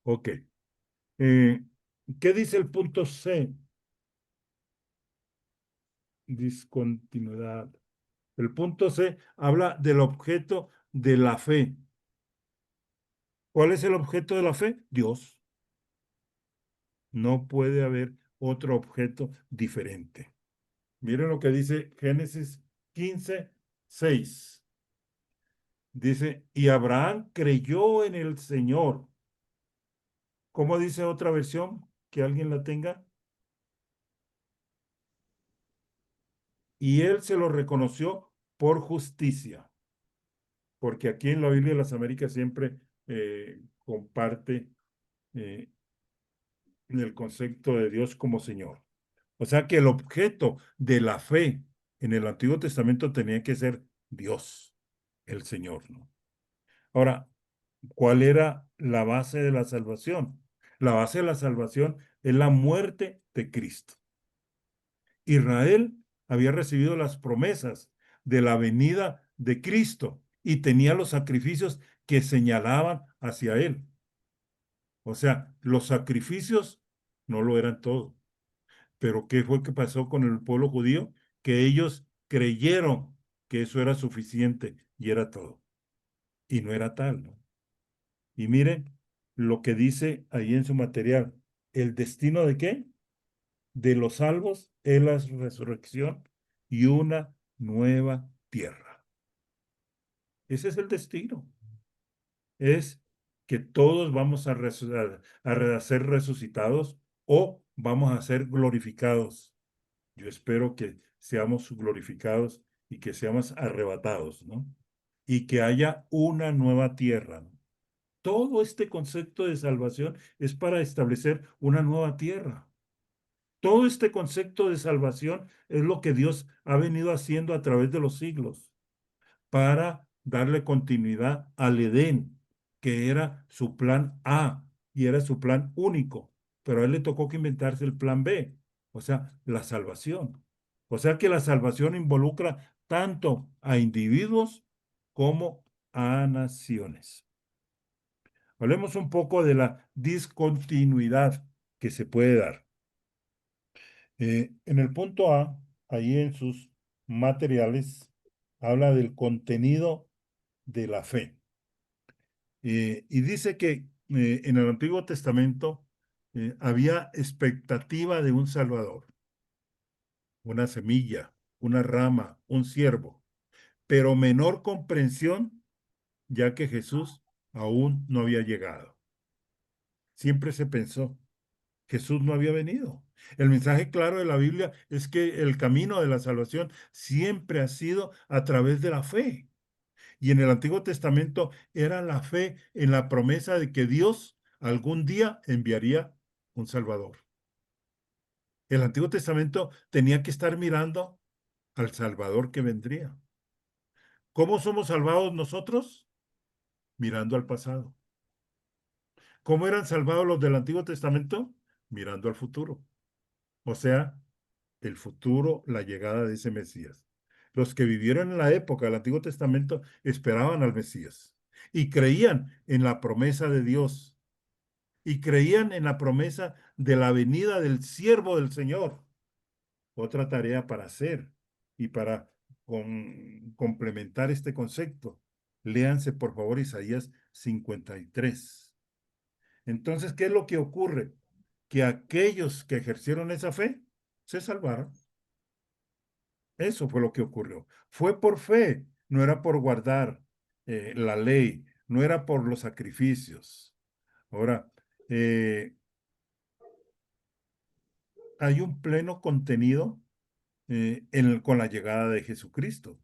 Ok. ¿Qué dice el punto C? Discontinuidad. El punto C habla del objeto de la fe. ¿Cuál es el objeto de la fe? Dios. No puede haber otro objeto diferente. Miren lo que dice Génesis 15:6. Dice, y Abraham creyó en el Señor. ¿Cómo dice otra versión? Que alguien la tenga. Y él se lo reconoció por justicia. Porque aquí en la Biblia de las Américas siempre comparte el concepto de Dios como Señor. O sea que el objeto de la fe en el Antiguo Testamento tenía que ser Dios, el Señor, ¿no? Ahora, ¿cuál era la base de la salvación? La base de la salvación es la muerte de Cristo. Israel había recibido las promesas de la venida de Cristo y tenía los sacrificios que señalaban hacia él. O sea, los sacrificios no lo eran todo. Pero ¿qué fue que pasó con el pueblo judío? Que ellos creyeron que eso era suficiente y era todo. Y no era tal, ¿no? Y miren lo que dice ahí en su material. ¿El destino de qué? De los salvos es la resurrección y una nueva tierra. Ese es el destino. Es que todos vamos a ser resucitados o vamos a ser glorificados. Yo espero que seamos glorificados y que seamos arrebatados, ¿no? Y que haya una nueva tierra, ¿no? Todo este concepto de salvación es para establecer una nueva tierra. Todo este concepto de salvación es lo que Dios ha venido haciendo a través de los siglos para darle continuidad al Edén, que era su plan A y era su plan único, pero a él le tocó que inventarse el plan B, o sea, la salvación. O sea que la salvación involucra tanto a individuos como a naciones. Hablemos un poco de la discontinuidad que se puede dar. En el punto A, ahí en sus materiales, habla del contenido de la fe. Y dice que en el Antiguo Testamento había expectativa de un Salvador, una semilla, una rama, un siervo, pero menor comprensión, ya que Jesús aún no había llegado. Siempre se pensó, Jesús no había venido. El mensaje claro de la Biblia es que el camino de la salvación siempre ha sido a través de la fe. Y en el Antiguo Testamento era la fe en la promesa de que Dios algún día enviaría un Salvador. El Antiguo Testamento tenía que estar mirando al Salvador que vendría. ¿Cómo somos salvados nosotros? Mirando al pasado. ¿Cómo eran salvados los del Antiguo Testamento? Mirando al futuro. O sea, el futuro, la llegada de ese Mesías. Los que vivieron en la época del Antiguo Testamento esperaban al Mesías y creían en la promesa de Dios y creían en la promesa de la venida del siervo del Señor. Otra tarea para hacer y para complementar este concepto. Léanse, por favor, Isaías 53. Entonces, ¿qué es lo que ocurre? Que aquellos que ejercieron esa fe se salvaron. Eso fue lo que ocurrió. Fue por fe, no era por guardar la ley, no era por los sacrificios. Ahora, hay un pleno contenido con la llegada de Jesucristo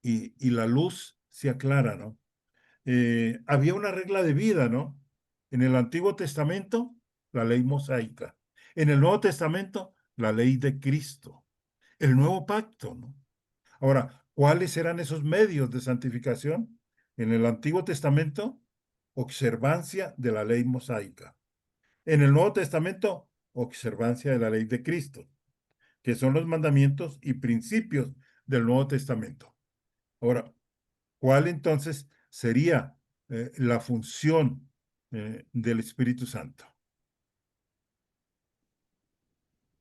y la luz se aclara, ¿no? Había una regla de vida, ¿no? En el Antiguo Testamento, la ley mosaica. En el Nuevo Testamento, la ley de Cristo. El nuevo pacto, ¿no? Ahora, ¿cuáles eran esos medios de santificación? En el Antiguo Testamento, observancia de la ley mosaica. En el Nuevo Testamento, observancia de la ley de Cristo, que son los mandamientos y principios del Nuevo Testamento. Ahora, ¿cuál entonces sería la función del Espíritu Santo?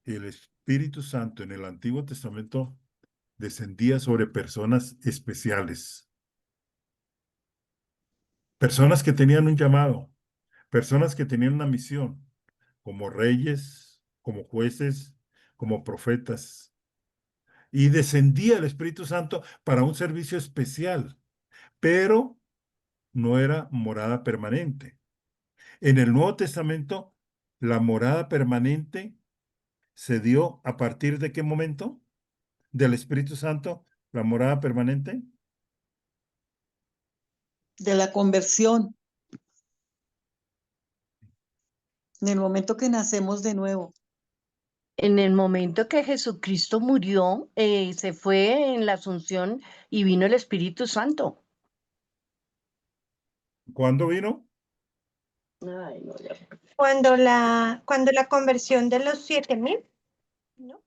El Espíritu Santo en el Antiguo Testamento descendía sobre personas especiales, personas que tenían un llamado, personas que tenían una misión, como reyes, como jueces, como profetas. Y descendía el Espíritu Santo para un servicio especial, pero no era morada permanente. En el Nuevo Testamento, la morada permanente se dio a partir de qué momento? Del Espíritu Santo, la morada permanente. De la conversión, en el momento que nacemos de nuevo. En el momento que Jesucristo murió, se fue en la Asunción y vino el Espíritu Santo. ¿Cuándo vino? Ay, no, ya. Cuando la conversión de los 7.000, ¿no?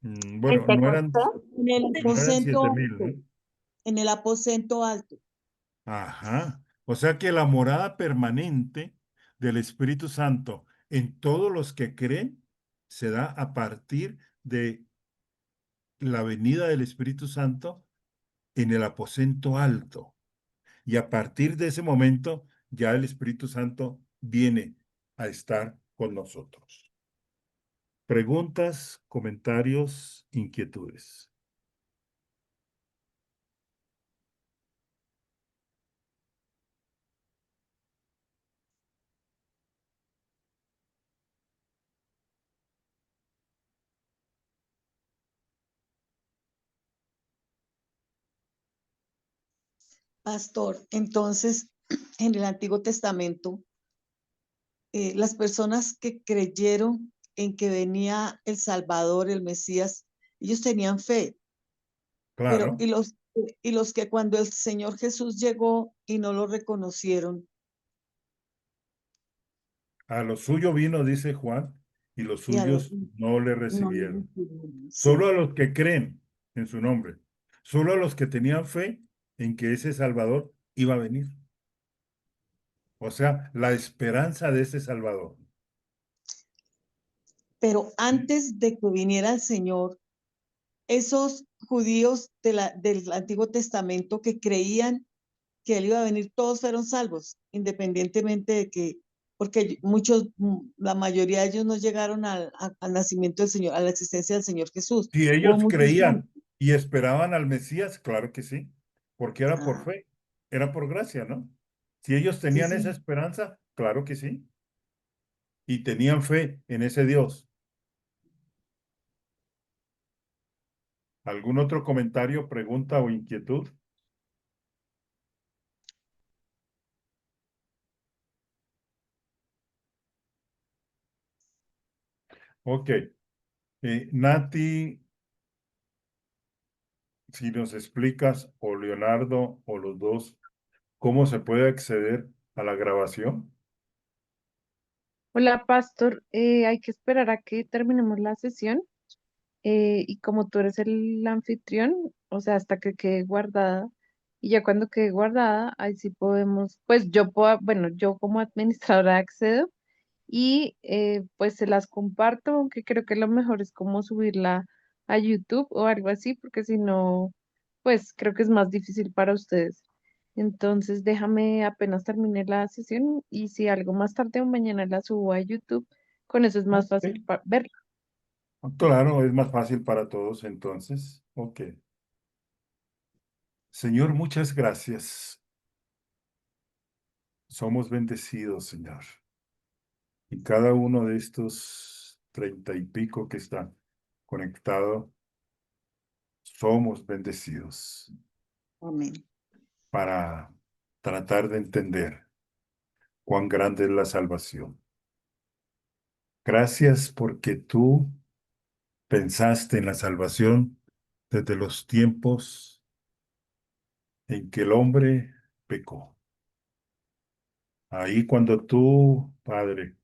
Bueno, no eran, En el no eran aposento 7,000, alto. ¿no? En el aposento alto. Ajá. O sea que la morada permanente del Espíritu Santo en todos los que creen se da a partir de la venida del Espíritu Santo en el aposento alto. Y a partir de ese momento ya el Espíritu Santo viene a estar con nosotros. Preguntas, comentarios, inquietudes. Pastor, entonces, en el Antiguo Testamento, las personas que creyeron en que venía el Salvador, el Mesías, ellos tenían fe, pero Claro, y los que cuando el Señor Jesús llegó y no lo reconocieron, a lo suyo vino, dice Juan, y los y a los suyos no le no lo recibieron. recibieron. Solo Sí. a los que creen en su nombre, solo a los que tenían fe en que ese Salvador iba a venir. O sea, la esperanza de ese Salvador. Pero antes de que viniera el Señor, esos judíos del Antiguo Testamento que creían que él iba a venir, todos fueron salvos, independientemente de que, porque muchos, la mayoría de ellos no llegaron al nacimiento del Señor, a la existencia del Señor Jesús. Si Hubo ellos muchos creían santos. y esperaban al Mesías, claro que sí, porque era por Ah, fe, era por gracia, ¿no? Si ellos sí, tenían esa sí. esperanza, claro que sí, y tenían fe en ese Dios. ¿Algún otro comentario, pregunta o inquietud? Ok. Nati, si nos explicas, o Leonardo, o los dos, ¿cómo se puede acceder a la grabación? Hola, Pastor. Hay que esperar a que terminemos la sesión y como tú eres el anfitrión, o sea, hasta que quede guardada. Y ya cuando quede guardada, ahí sí podemos, pues yo puedo, bueno, yo como administradora accedo y pues se las comparto, aunque creo que lo mejor es como subirla a YouTube o algo así, porque si no, pues creo que es más difícil para ustedes. Entonces déjame apenas termine la sesión y si algo más tarde o mañana la subo a YouTube, con eso es más Ok. fácil verla. Claro, es más fácil para todos entonces. Ok. Señor, muchas gracias. Somos bendecidos, Señor. Y cada uno de estos 30 y pico que están conectados, somos bendecidos Amén. para tratar de entender cuán grande es la salvación. Gracias porque tú pensaste en la salvación desde los tiempos en que el hombre pecó. Ahí cuando tú, Padre,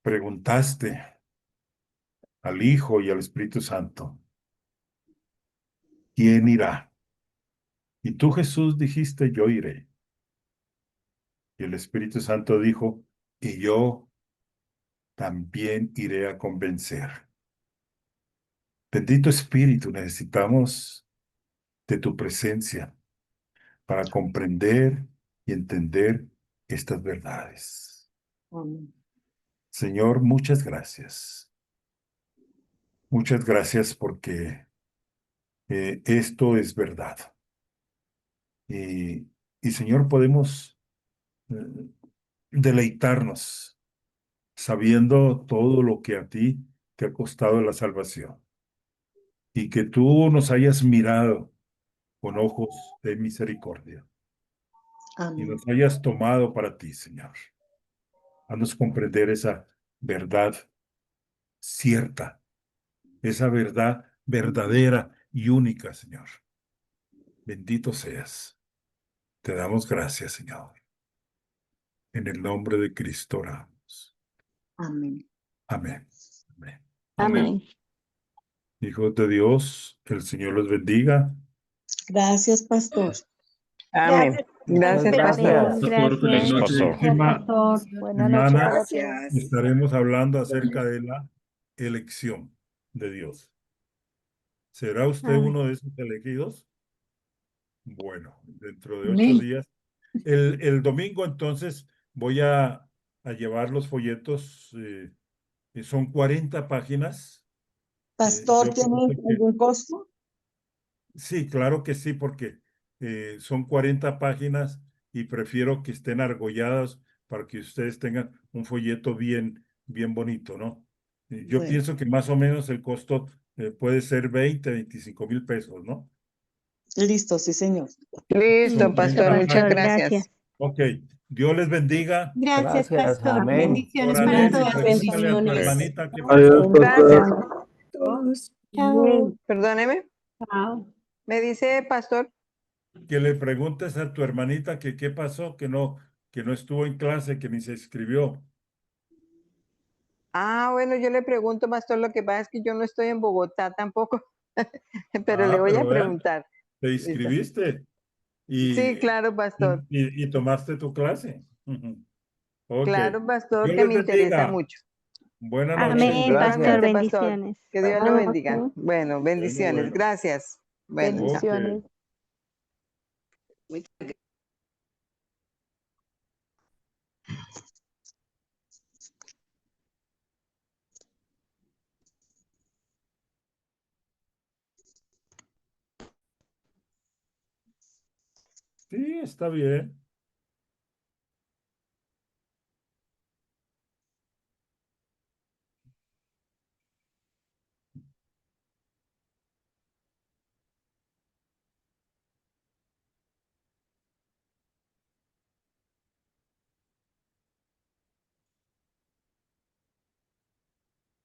preguntaste al Hijo y al Espíritu Santo, ¿quién irá? Y tú, Jesús, dijiste, yo iré. Y el Espíritu Santo dijo, y yo también iré a convencer. Bendito Espíritu, necesitamos de tu presencia para comprender y entender estas verdades. Amén. Señor, muchas gracias. Muchas gracias porque esto es verdad. Y Señor, podemos eh, deleitarnos sabiendo todo lo que a ti te ha costado la salvación y que tú nos hayas mirado con ojos de misericordia y Amén. nos hayas tomado para ti, Señor. Haznos comprender esa verdad cierta, esa verdad verdadera y única, Señor. Bendito seas. Te damos gracias, Señor. En el nombre de Cristo oramos. Amén. Amén. Amén. Amén. Hijos de Dios, que el Señor los bendiga. Gracias, pastor. Amén. Muchas Gracias, pastor. gracias. Pastor, feliz Gracias, La noche. pastor. próxima Pastor. Buena noche semana para todos. Gracias. estaremos hablando acerca de la elección de Dios. ¿Será usted Amén. uno de esos elegidos? Bueno, dentro de 8 Amén. días. El domingo entonces voy a llevar los folletos, que son 40 páginas. Pastor, Yo ¿tiene pienso que algún costo? sí, claro que sí, porque son 40 páginas y prefiero que estén argolladas para que ustedes tengan un folleto bien, bien bonito, ¿no? Yo Bueno, pienso que más o menos el costo puede ser 25,000 pesos, ¿no? listo, sí, señor. Listo, Son Listo, 40 pastor, muchas pastor. páginas. gracias. Gracias. Ok, Dios les bendiga. Gracias, Gracias, pastor. amén. Bendiciones para Órale, y todos. pregúntale a tu Bendiciones. hermanita qué Adiós, pasó. Gracias. pastor. Todos. Chao. Perdóneme, Chao. me dice pastor. Que le preguntes a tu hermanita que qué pasó, que no estuvo en clase, que ni se escribió. Ah, bueno, yo le pregunto, pastor, lo que pasa es que yo no estoy en Bogotá tampoco, pero le voy a Pero vean, preguntar. te Listo. inscribiste Sí, y, claro, pastor. y tomaste tu clase. Ujú. Ok. Claro, pastor, Dios que les me interesa bendiga. mucho. Buenas noches. Amén, pastor. Igualmente, pastor. Bendiciones. Que Dios lo Buenas bendiga. noches. Bueno, bendiciones. Bueno. Gracias. Bueno, chao. Ok. Bendiciones. Sí, está bien.